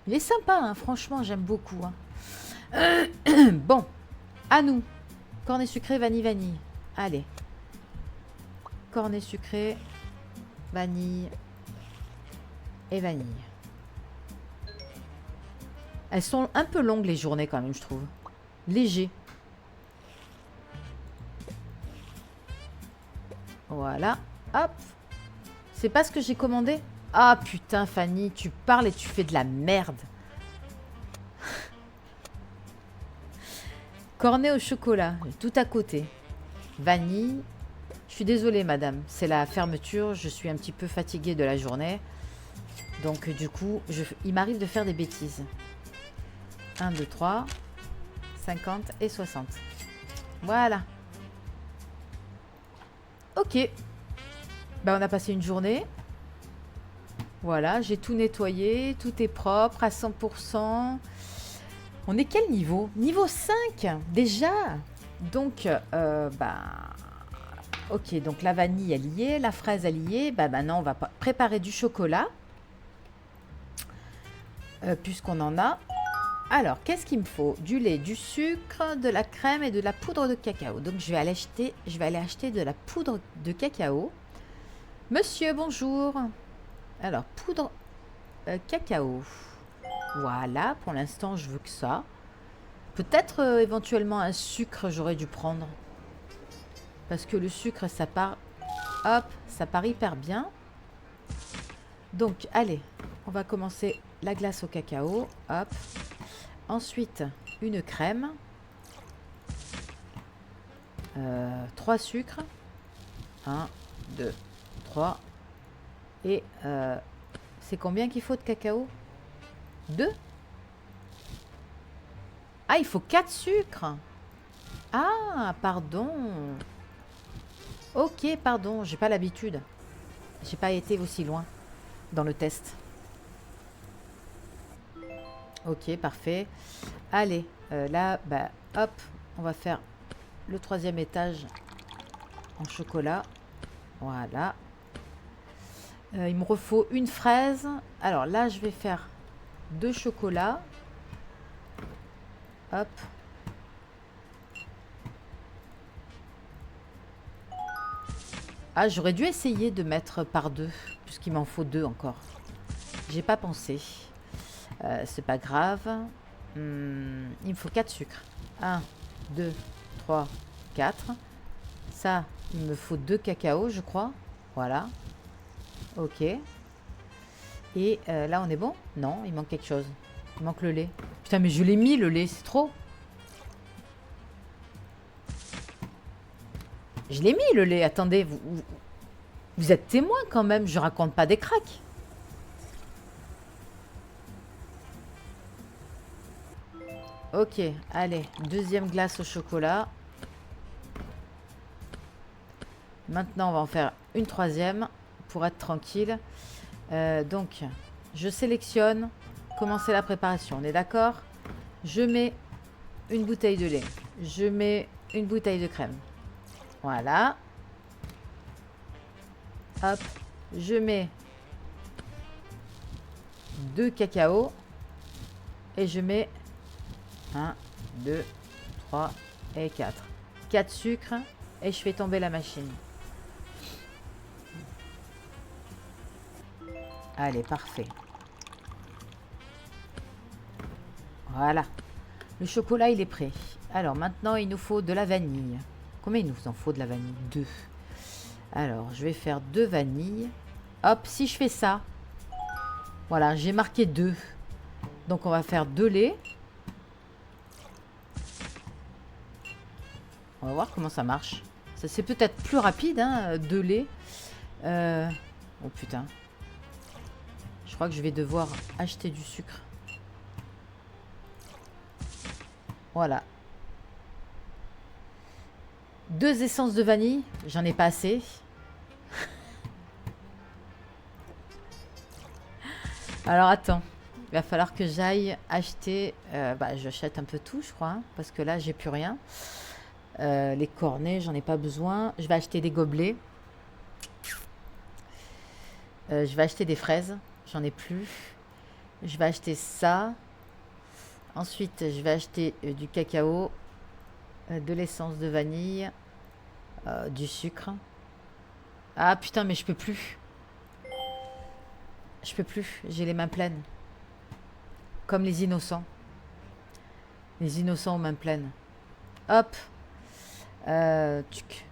Il est sympa, hein, franchement, j'aime beaucoup. Hein. Bon, à nous. Cornet sucré, vanille, vanille. Allez. Cornet sucré, vanille et vanille. Elles sont un peu longues, les journées, quand même, je trouve. Léger. Voilà. Hop. C'est pas ce que j'ai commandé? Ah, putain, Fanny, tu parles et tu fais de la merde. Cornet au chocolat, tout à côté. Vanille. Je suis désolée, madame. C'est la fermeture. Je suis un petit peu fatiguée de la journée. Donc, du coup, il m'arrive de faire des bêtises. 1, 2, 3. 50 et 60. Voilà. Ok. Ben, on a passé une journée. Voilà, j'ai tout nettoyé. Tout est propre à 100%. On est quel niveau? Niveau 5 déjà. Donc, ok, donc la vanille, elle y est. La fraise, elle y est. Bah, maintenant, on va préparer du chocolat. Puisqu'on en a. Alors, qu'est-ce qu'il me faut? Du lait, du sucre, de la crème et de la poudre de cacao. Donc, je vais aller acheter de la poudre de cacao. Monsieur, bonjour. Alors, poudre cacao. Voilà, pour l'instant, je veux que ça. Peut-être éventuellement un sucre, j'aurais dû prendre. Parce que le sucre, ça part... Hop, ça part hyper bien. Donc, allez, On va commencer la glace au cacao. Hop. Ensuite, une crème. 3 sucres. 1, 2, 3. Et c'est combien qu'il faut de cacao? 2. Ah, il faut 4 sucres. Ah, pardon. Ok, pardon, j'ai pas l'habitude. J'ai pas été aussi loin dans le test. Ok, parfait. Allez, là, bah, hop, on va faire le 3e étage en chocolat. Voilà. Il me refaut une fraise. Alors là, je vais faire 2 chocolats. Hop. Ah, j'aurais dû essayer de mettre par 2, puisqu'il m'en faut 2 encore. J'ai pas pensé. C'est pas grave. Il me faut 4 sucres. 1, 2, 3, 4. Ça, il me faut 2 cacao, je crois. Voilà. Ok. Et là, on est bon? Non, il manque quelque chose. Il manque le lait. Putain, mais je l'ai mis, le lait, c'est trop. Je l'ai mis, le lait. Attendez, vous êtes témoin quand même. Je raconte pas des cracks. Ok, allez. 2e glace au chocolat. Maintenant, on va en faire une 3e pour être tranquille. Donc, je sélectionne. Commencer la préparation. On est d'accord? Je mets une bouteille de lait. Je mets une bouteille de crème. Voilà. Hop. Je mets 2 cacao. Et je mets 1, 2, 3 et 4. 4 sucres. Et je fais tomber la machine. Allez, parfait. Voilà. Le chocolat, il est prêt. Alors, maintenant, il nous faut de la vanille. Combien il nous en faut de la vanille? 2. Alors, je vais faire 2 vanilles. Hop, si je fais ça. Voilà, j'ai marqué 2. Donc, on va faire 2 laits. On va voir comment ça marche. Ça, c'est peut-être plus rapide, hein, 2 laits. Oh, putain. Je crois que je vais devoir acheter du sucre. Voilà. 2 essences de vanille. J'en ai pas assez. Alors, attends. Il va falloir que j'aille acheter... j'achète un peu tout, je crois. Hein, parce que là, j'ai plus rien. Les cornets, j'en ai pas besoin. Je vais acheter des gobelets. Je vais acheter des fraises. J'en ai plus. Je vais acheter ça. Ensuite, je vais acheter du cacao, de l'essence de vanille, du sucre. Ah putain, mais je peux plus. Je peux plus. J'ai les mains pleines. Comme les innocents. Les innocents aux mains pleines. Hop. Tuc.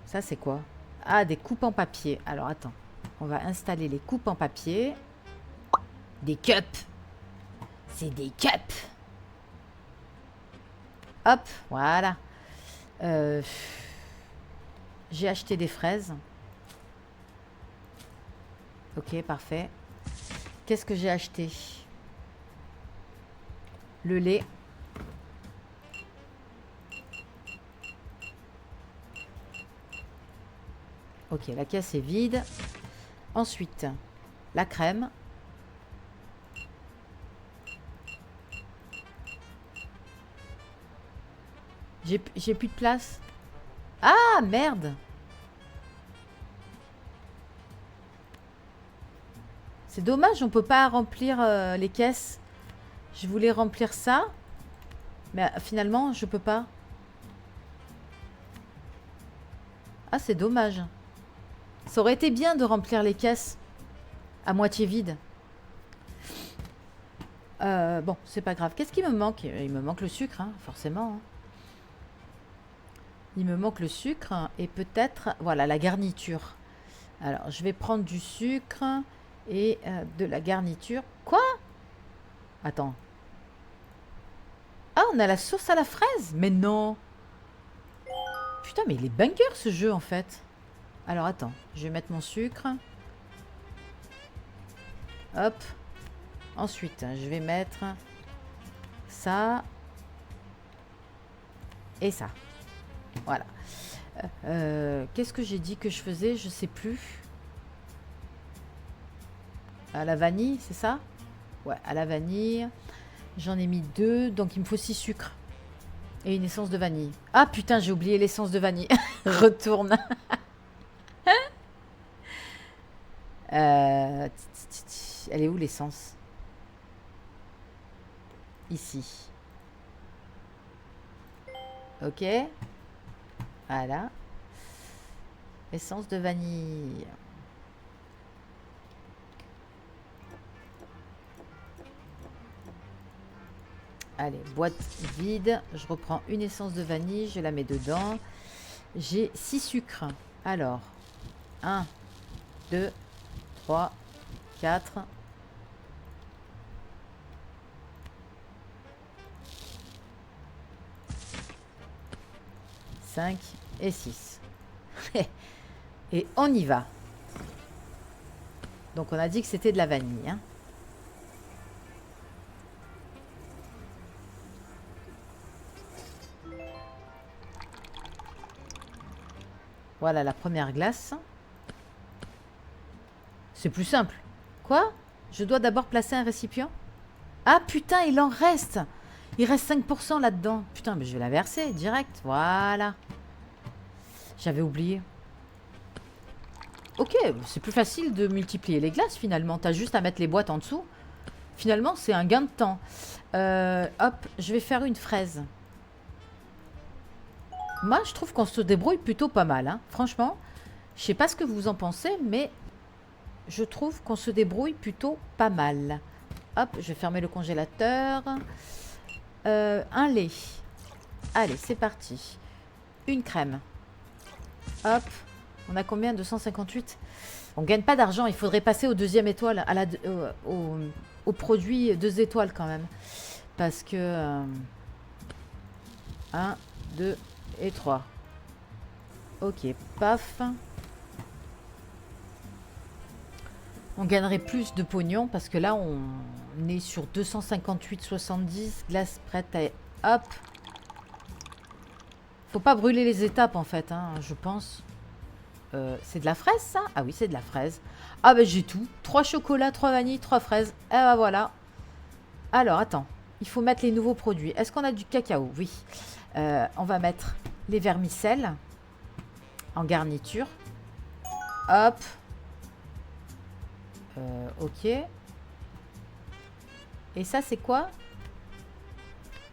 Ça, c'est quoi? Ah, des coupes en papier. Alors, attends. On va installer les coupes en papier. Des cups. C'est des cups. Hop, voilà. J'ai acheté des fraises. Ok, parfait. Qu'est-ce que j'ai acheté? Le lait. Ok, la caisse est vide. Ensuite, la crème. J'ai plus de place. Ah, merde! C'est dommage, on peut pas remplir les caisses. Je voulais remplir ça. Mais finalement, je peux pas. Ah, c'est dommage. Ça aurait été bien de remplir les caisses à moitié vides. Bon, c'est pas grave. Qu'est-ce qui me manque? Il me manque le sucre, hein, forcément. Hein. Il me manque le sucre et peut-être, voilà, la garniture. Alors, je vais prendre du sucre Et de la garniture. Quoi? Attends. Ah, on a la sauce à la fraise? Mais non. Putain, mais il est banger ce jeu en fait. Alors attends, je vais mettre mon sucre. Hop. Ensuite, je vais mettre ça et ça. Voilà. Qu'est-ce que j'ai dit que je faisais? Je sais plus. À la vanille, c'est ça? Ouais, à la vanille. J'en ai mis 2, donc il me faut 6 sucres. Et une essence de vanille. Ah putain, j'ai oublié l'essence de vanille. Retourne. Elle est où l'essence? Ici. Ok. Voilà. Essence de vanille. Allez, boîte vide. Je reprends une essence de vanille. Je la mets dedans. J'ai 6 sucres. Alors, 1, 2, 3, 4. 5 et 6. Et on y va. Donc on a dit que c'était de la vanille. Hein. Voilà la première glace. C'est plus simple. Quoi? Je dois d'abord placer un récipient? Ah putain, il en reste. Il reste 5% là-dedans. Putain, mais je vais la verser direct. Voilà. J'avais oublié. Ok, c'est plus facile de multiplier les glaces finalement. T'as juste à mettre les boîtes en dessous. Finalement, c'est un gain de temps. Hop, je vais faire une fraise. Moi, je trouve qu'on se débrouille plutôt pas mal. Hein. Franchement, je sais pas ce que vous en pensez, mais je trouve qu'on se débrouille plutôt pas mal. Hop, je vais fermer le congélateur. Un lait. Allez, c'est parti. Une crème. Hop. On a combien? 258. On gagne pas d'argent. Il faudrait passer au deuxième étoile. Au produit 2 étoiles quand même. Parce que... 1, 2 et 3. Ok, paf. On gagnerait plus de pognon parce que là, on est sur 258,70. Glace prête à... Hop. Faut pas brûler les étapes en fait, hein, je pense. C'est de la fraise ça? Ah oui, c'est de la fraise. Ah ben j'ai tout. 3 chocolats, 3 vanilles, 3 fraises. Et ben voilà. Alors attends, il faut mettre les nouveaux produits. Est-ce qu'on a du cacao? Oui. On va mettre les vermicelles en garniture. Hop. Ok. Et ça c'est quoi?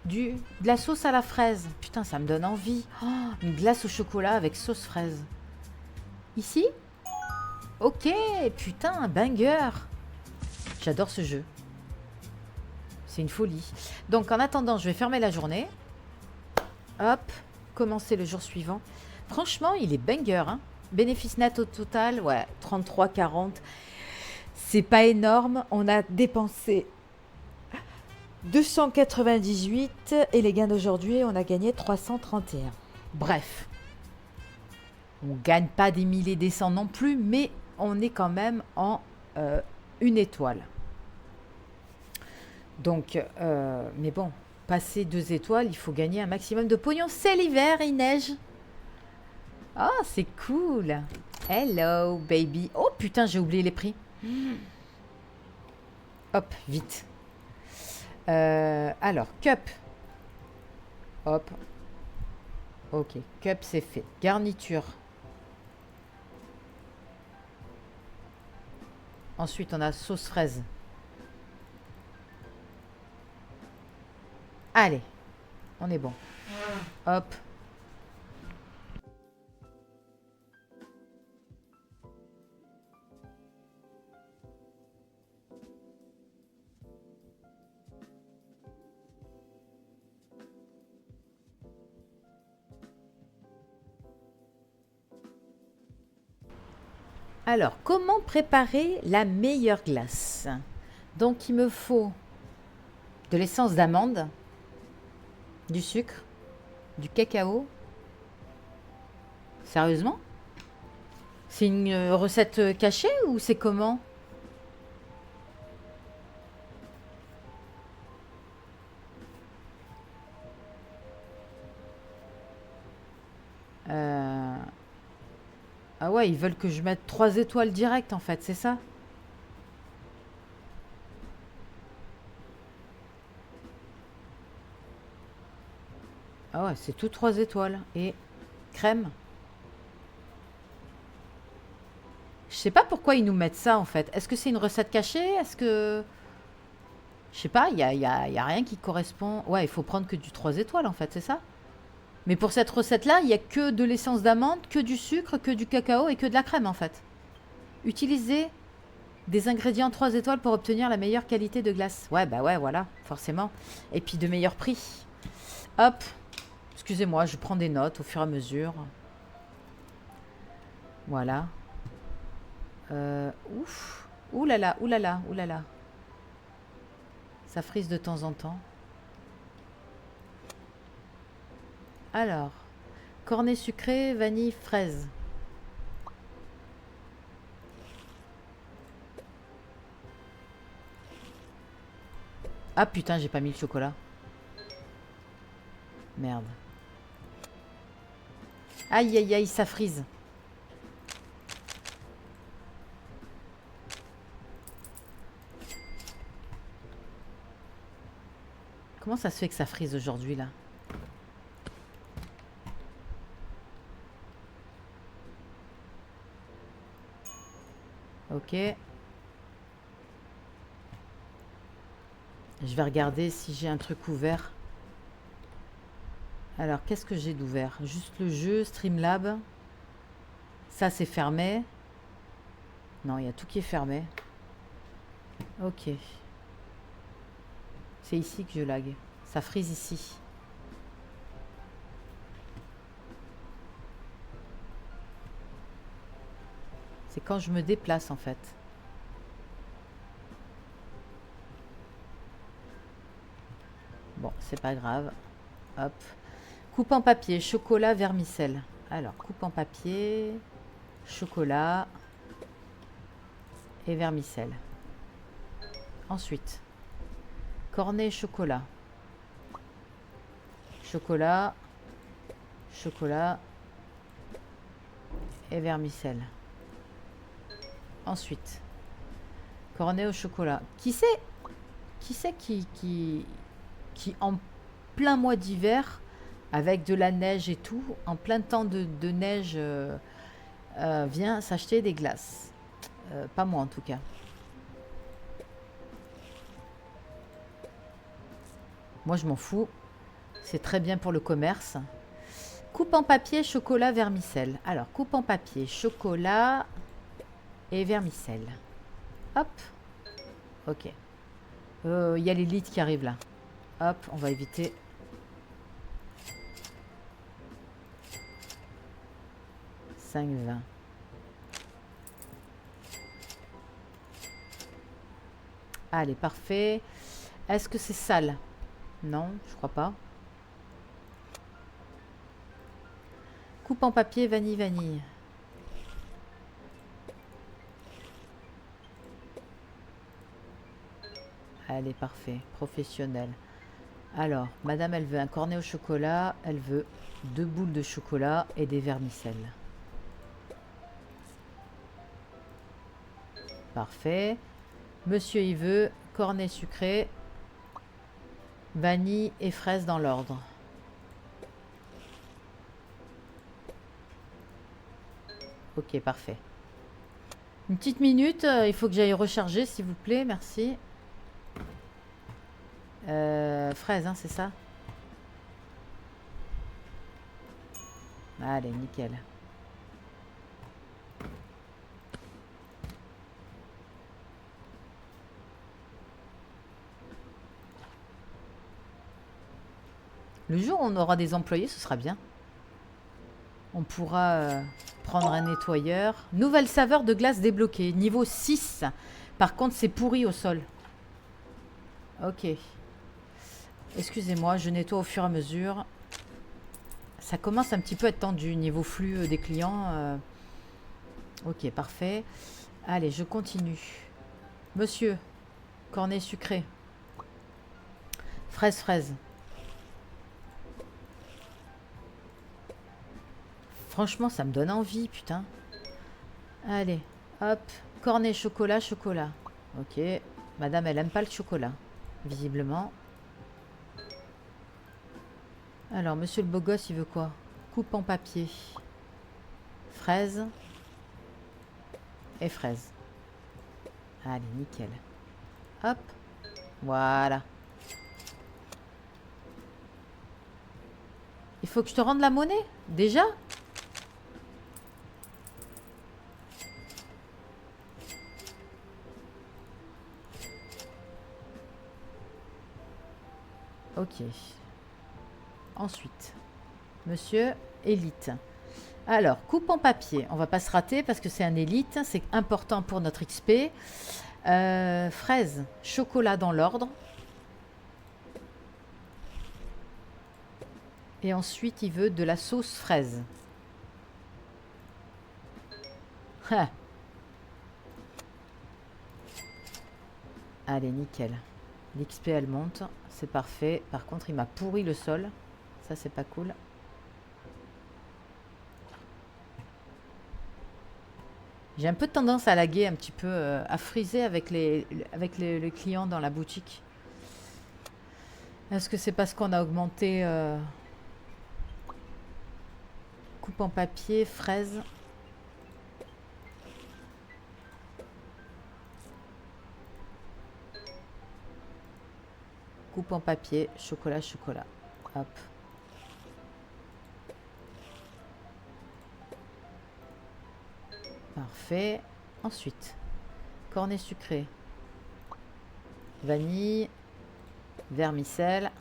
De la sauce à la fraise. Putain, ça me donne envie. Oh, une glace au chocolat avec sauce fraise. Ici? Ok, putain, un banger. J'adore ce jeu. C'est une folie. Donc en attendant, je vais fermer la journée. Hop, commencer le jour suivant. Franchement, il est banger. Hein. Bénéfice net au total, ouais, 33,40. C'est pas énorme. On a dépensé 298 et les gains d'aujourd'hui, on a gagné 331. Bref, on gagne pas des milliers des cents non plus, mais on est quand même en une étoile. Donc, mais bon, passer 2 étoiles, il faut gagner un maximum de pognon. C'est l'hiver, il neige. Oh, c'est cool. Hello, baby. Oh putain, j'ai oublié les prix. Hop, vite. Alors, cup. Hop. Ok, cup, c'est fait. Garniture. Ensuite, on a sauce fraise. Allez, on est bon. Hop. Alors, comment préparer la meilleure glace? Donc, il me faut de l'essence d'amande, du sucre, du cacao. Sérieusement? C'est une recette cachée ou c'est comment? Euh, Ah ouais, ils veulent que je mette 3 étoiles direct en fait, c'est ça? Ah ouais, c'est tout 3 étoiles. Et crème. Je sais pas pourquoi ils nous mettent ça en fait. Est-ce que c'est une recette cachée? Est-ce que... Je sais pas, y a rien qui correspond. Ouais, il faut prendre que du 3 étoiles en fait, c'est ça? Mais pour cette recette-là, il n'y a que de l'essence d'amande, que du sucre, que du cacao et que de la crème en fait. Utilisez des ingrédients 3 étoiles pour obtenir la meilleure qualité de glace. Ouais, bah ouais, voilà, forcément. Et puis de meilleur prix. Hop, excusez-moi, je prends des notes au fur et à mesure. Voilà. Ouf. Ouh là là, ouh là là, ouh là là. Ça frise de temps en temps. Alors, cornet sucré, vanille, fraise. Ah putain, j'ai pas mis le chocolat. Merde. Aïe aïe aïe, ça frise. Comment ça se fait que ça frise aujourd'hui là? Ok. Je vais regarder si j'ai un truc ouvert. Alors, qu'est-ce que j'ai d'ouvert? Juste le jeu, Streamlab. Ça, c'est fermé. Non, il y a tout qui est fermé. Ok. C'est ici que je lag. Ça frise ici. C'est quand je me déplace en fait. Bon, c'est pas grave. Hop. Coupe en papier, chocolat, vermicelle. Alors, coupe en papier, chocolat et vermicelle. Ensuite, cornet chocolat. Chocolat, chocolat et vermicelle. Ensuite, cornet au chocolat. Qui c'est qui en plein mois d'hiver, avec de la neige et tout, en plein temps de neige, vient s'acheter des glaces? Pas moi en tout cas. Moi je m'en fous. C'est très bien pour le commerce. Coupe en papier, chocolat, vermicelle. Alors, coupe en papier, chocolat et vermicelle. Hop. Ok. Il y a l'élite qui arrive là. Hop, on va éviter. « 5,20. » Allez, parfait. Est-ce que c'est sale? Non, je crois pas. Coupe en papier, vanille, vanille. Allez, parfait. Professionnel. Alors, madame, elle veut un cornet au chocolat. Elle veut 2 boules de chocolat et des vermicelles. Parfait. Monsieur, il veut cornet sucré, vanille et fraise dans l'ordre. Ok, parfait. Une petite minute, il faut que j'aille recharger, s'il vous plaît, merci. Fraise, hein, c'est ça? Allez, nickel. Le jour où on aura des employés, ce sera bien. On pourra prendre un nettoyeur. Nouvelle saveur de glace débloquée. Niveau 6. Par contre, c'est pourri au sol. Ok. Excusez-moi, je nettoie au fur et à mesure. Ça commence un petit peu à être tendu. Niveau flux des clients. Ok, parfait. Allez, je continue. Monsieur, cornet sucré. Fraise, fraise. Franchement, ça me donne envie, putain. Allez, hop. Cornet chocolat, chocolat. Ok. Madame, elle aime pas le chocolat, visiblement. Alors, monsieur le beau gosse, il veut quoi? Coupe en papier. Fraise. Et fraise. Allez, nickel. Hop. Voilà. Il faut que je te rende la monnaie? Déjà? Ok. Ensuite, monsieur élite. Alors, coupe en papier. On va pas se rater parce que c'est un élite. C'est important pour notre XP. Fraise, chocolat dans l'ordre. Et ensuite, il veut de la sauce fraise. Ah. Allez, nickel. L'XP, elle monte. C'est parfait. Par contre, il m'a pourri le sol. Ça, c'est pas cool. J'ai un peu tendance à laguer un petit peu, à friser avec les clients dans la boutique. Est-ce que c'est parce qu'on a augmenté coupe en papier, fraise? Coupe en papier, chocolat, chocolat. Hop. Parfait. Ensuite, cornet sucré. Vanille, vermicelle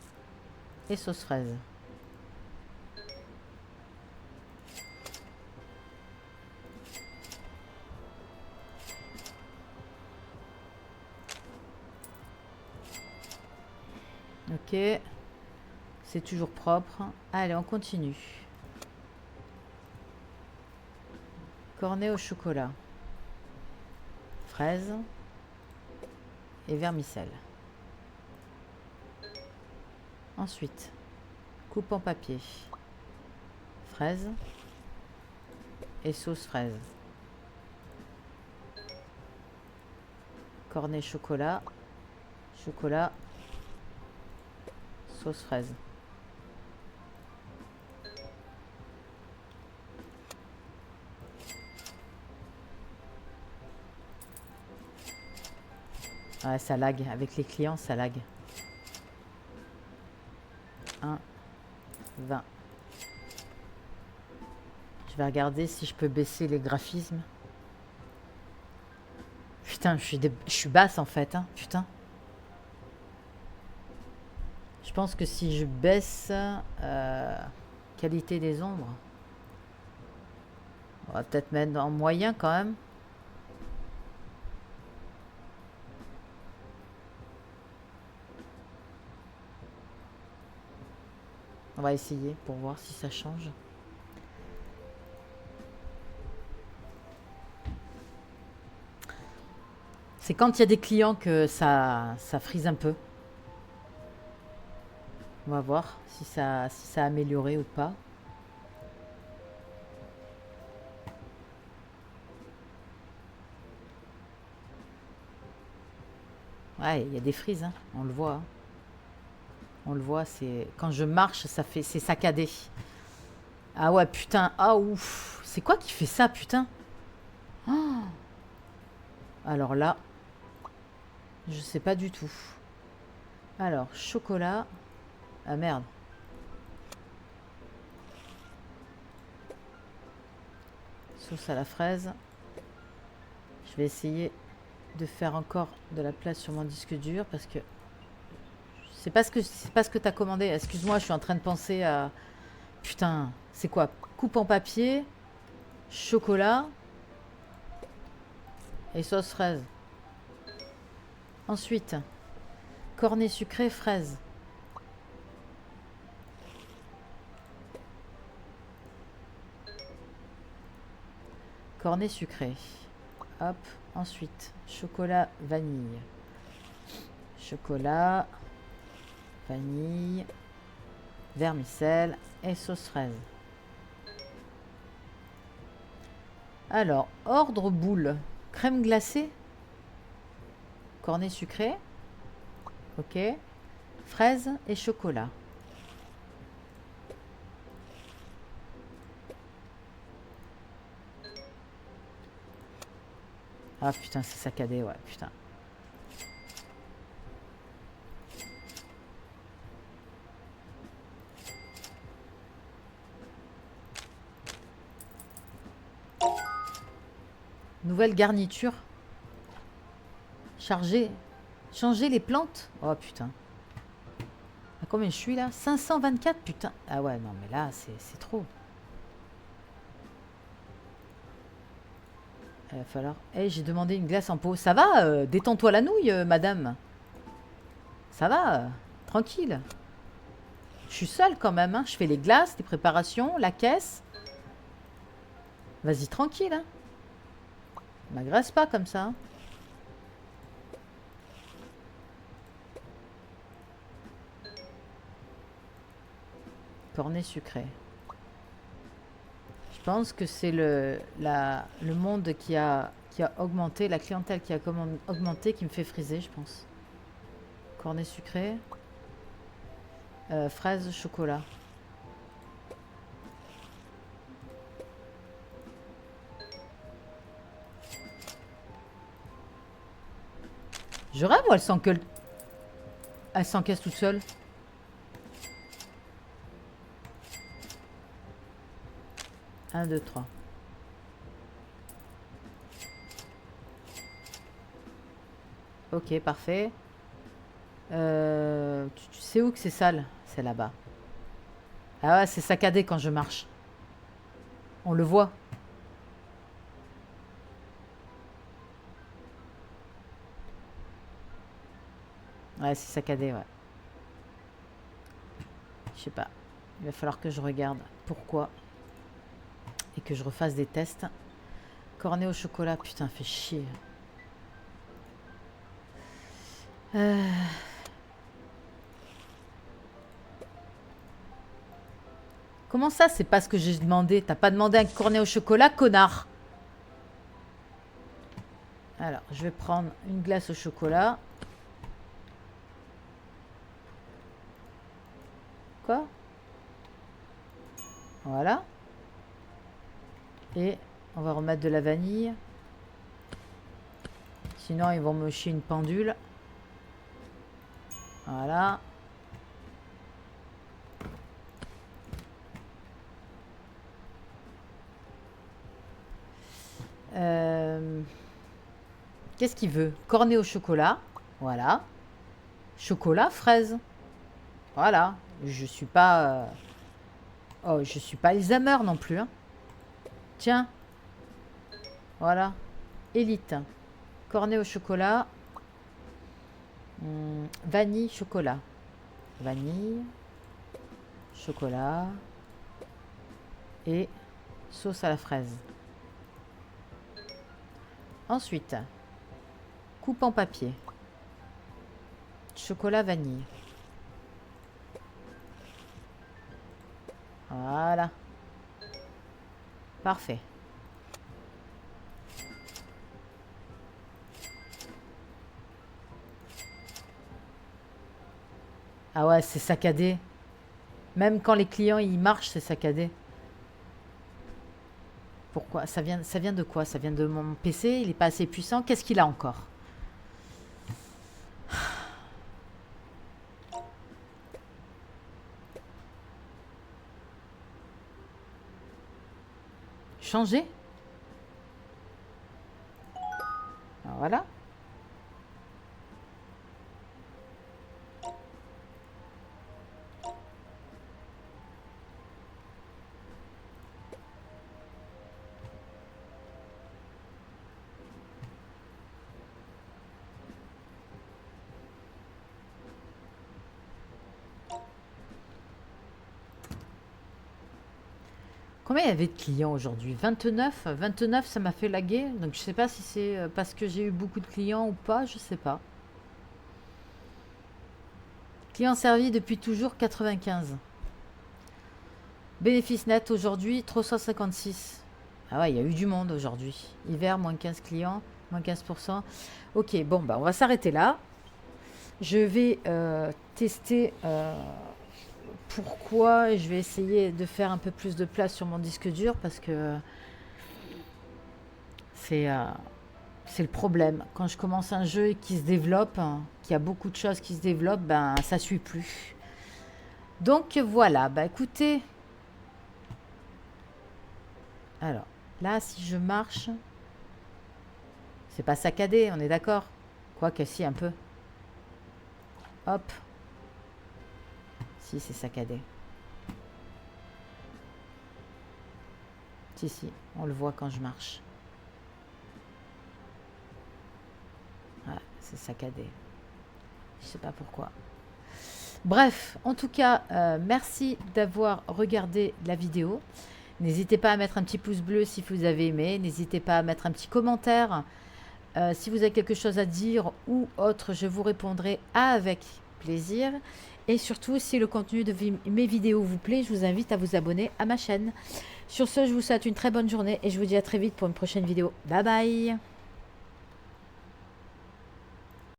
et sauce fraise. Ok. C'est toujours propre. Allez, on continue. Cornet au chocolat. Fraise et vermicelle. Ensuite, coupe en papier. Fraise et sauce fraise. Cornet chocolat. Chocolat. Sauce fraise. Ouais, ça lag. Avec les clients, ça lag. 1, 20. Je vais regarder si je peux baisser les graphismes. Putain, je suis basse en fait. Hein, putain. Je pense que si je baisse qualité des ombres, on va peut-être mettre en moyen quand même. On va essayer pour voir si ça change. C'est quand il y a des clients que ça frise un peu. On va voir si ça a amélioré ou pas. Ouais, il y a des frises, hein. On le voit. Hein. On le voit, c'est quand je marche, c'est saccadé. Ah ouais, putain. Ah ouf. C'est quoi qui fait ça, putain? Oh. Alors là, je sais pas du tout. Alors, chocolat. Ah merde. Sauce à la fraise. Je vais essayer de faire encore de la place sur mon disque dur parce que c'est pas ce que tu as commandé. Excuse-moi, je suis en train de penser à... Putain, C'est quoi? Coupe en papier, chocolat et sauce fraise. Ensuite, cornet sucré, fraise. Cornet sucré. Hop. Ensuite, chocolat, vanille. Chocolat, vanille, vermicelle et sauce fraise. Alors, ordre boule. Crème glacée. Cornet sucré. Ok. Fraise et chocolat. Ah putain, c'est saccadé, ouais, putain. Nouvelle garniture. Charger. Changer les plantes. Oh putain. À combien je suis là? 524, putain. Ah ouais, non, mais là, c'est trop. Il va falloir... Hey, j'ai demandé une glace en pot. Ça va détends-toi la nouille, madame. Ça va tranquille. Je suis seule quand même. Hein. Je fais les glaces, les préparations, la caisse. Vas-y, tranquille. Hein. M'agresse pas comme ça. Hein. Cornet sucré. Je pense que c'est le monde qui a augmenté, la clientèle qui a augmenté qui me fait friser, je pense. Cornet sucré. Fraise, chocolat. Je rêve ou elle s'encaisse toute seule? Un, deux, trois. Ok, parfait. Tu sais où que c'est sale? C'est là-bas. Ah ouais, c'est saccadé quand je marche. On le voit. Ouais, c'est saccadé, ouais. Je sais pas. Il va falloir que je regarde pourquoi. Et que je refasse des tests. Cornet au chocolat, putain, fait chier. Comment ça, c'est pas ce que j'ai demandé? T'as pas demandé un cornet au chocolat, connard? Alors, je vais prendre une glace au chocolat. Quoi? Voilà. Et on va remettre de la vanille. Sinon, ils vont me chier une pendule. Voilà. Qu'est-ce qu'il veut? Cornet au chocolat. Voilà. Chocolat, fraise. Voilà. Je suis pas... Oh, je suis pas Alzheimer non plus. Hein. Tiens. Voilà. Élite. Cornet au chocolat. Vanille, chocolat. Vanille. Chocolat. Et sauce à la fraise. Ensuite, coupe en papier. Chocolat vanille. Voilà. Parfait. Ah ouais, c'est saccadé. Même quand les clients ils marchent, c'est saccadé. Pourquoi? Ça vient de quoi? Ça vient de mon PC? Il n'est pas assez puissant? Qu'est-ce qu'il a encore? Changer? Alors voilà. Combien il y avait de clients aujourd'hui? 29. 29, ça m'a fait laguer. Donc je sais pas si c'est parce que j'ai eu beaucoup de clients ou pas, je sais pas. Client servi depuis toujours 95. Bénéfice net aujourd'hui 356. Ah ouais, il y a eu du monde aujourd'hui. Hiver, moins 15 clients, moins 15%. Ok, bon, bah on va s'arrêter là. Je vais tester pourquoi. Je vais essayer de faire un peu plus de place sur mon disque dur parce que c'est le problème. Quand je commence un jeu qui se développe, qu'il y a beaucoup de choses qui se développent, ben ça suit plus. Donc voilà, bah écoutez. Alors, là, si je marche, c'est pas saccadé, on est d'accord? Quoique si, un peu. Hop. Si, c'est saccadé. Si, on le voit quand je marche. Ah, c'est saccadé. Je sais pas pourquoi. Bref, en tout cas, merci d'avoir regardé la vidéo. N'hésitez pas à mettre un petit pouce bleu si vous avez aimé. N'hésitez pas à mettre un petit commentaire. Si vous avez quelque chose à dire ou autre, je vous répondrai avec plaisir. Et surtout, si le contenu de mes vidéos vous plaît, je vous invite à vous abonner à ma chaîne. Sur ce, je vous souhaite une très bonne journée et je vous dis à très vite pour une prochaine vidéo. Bye bye!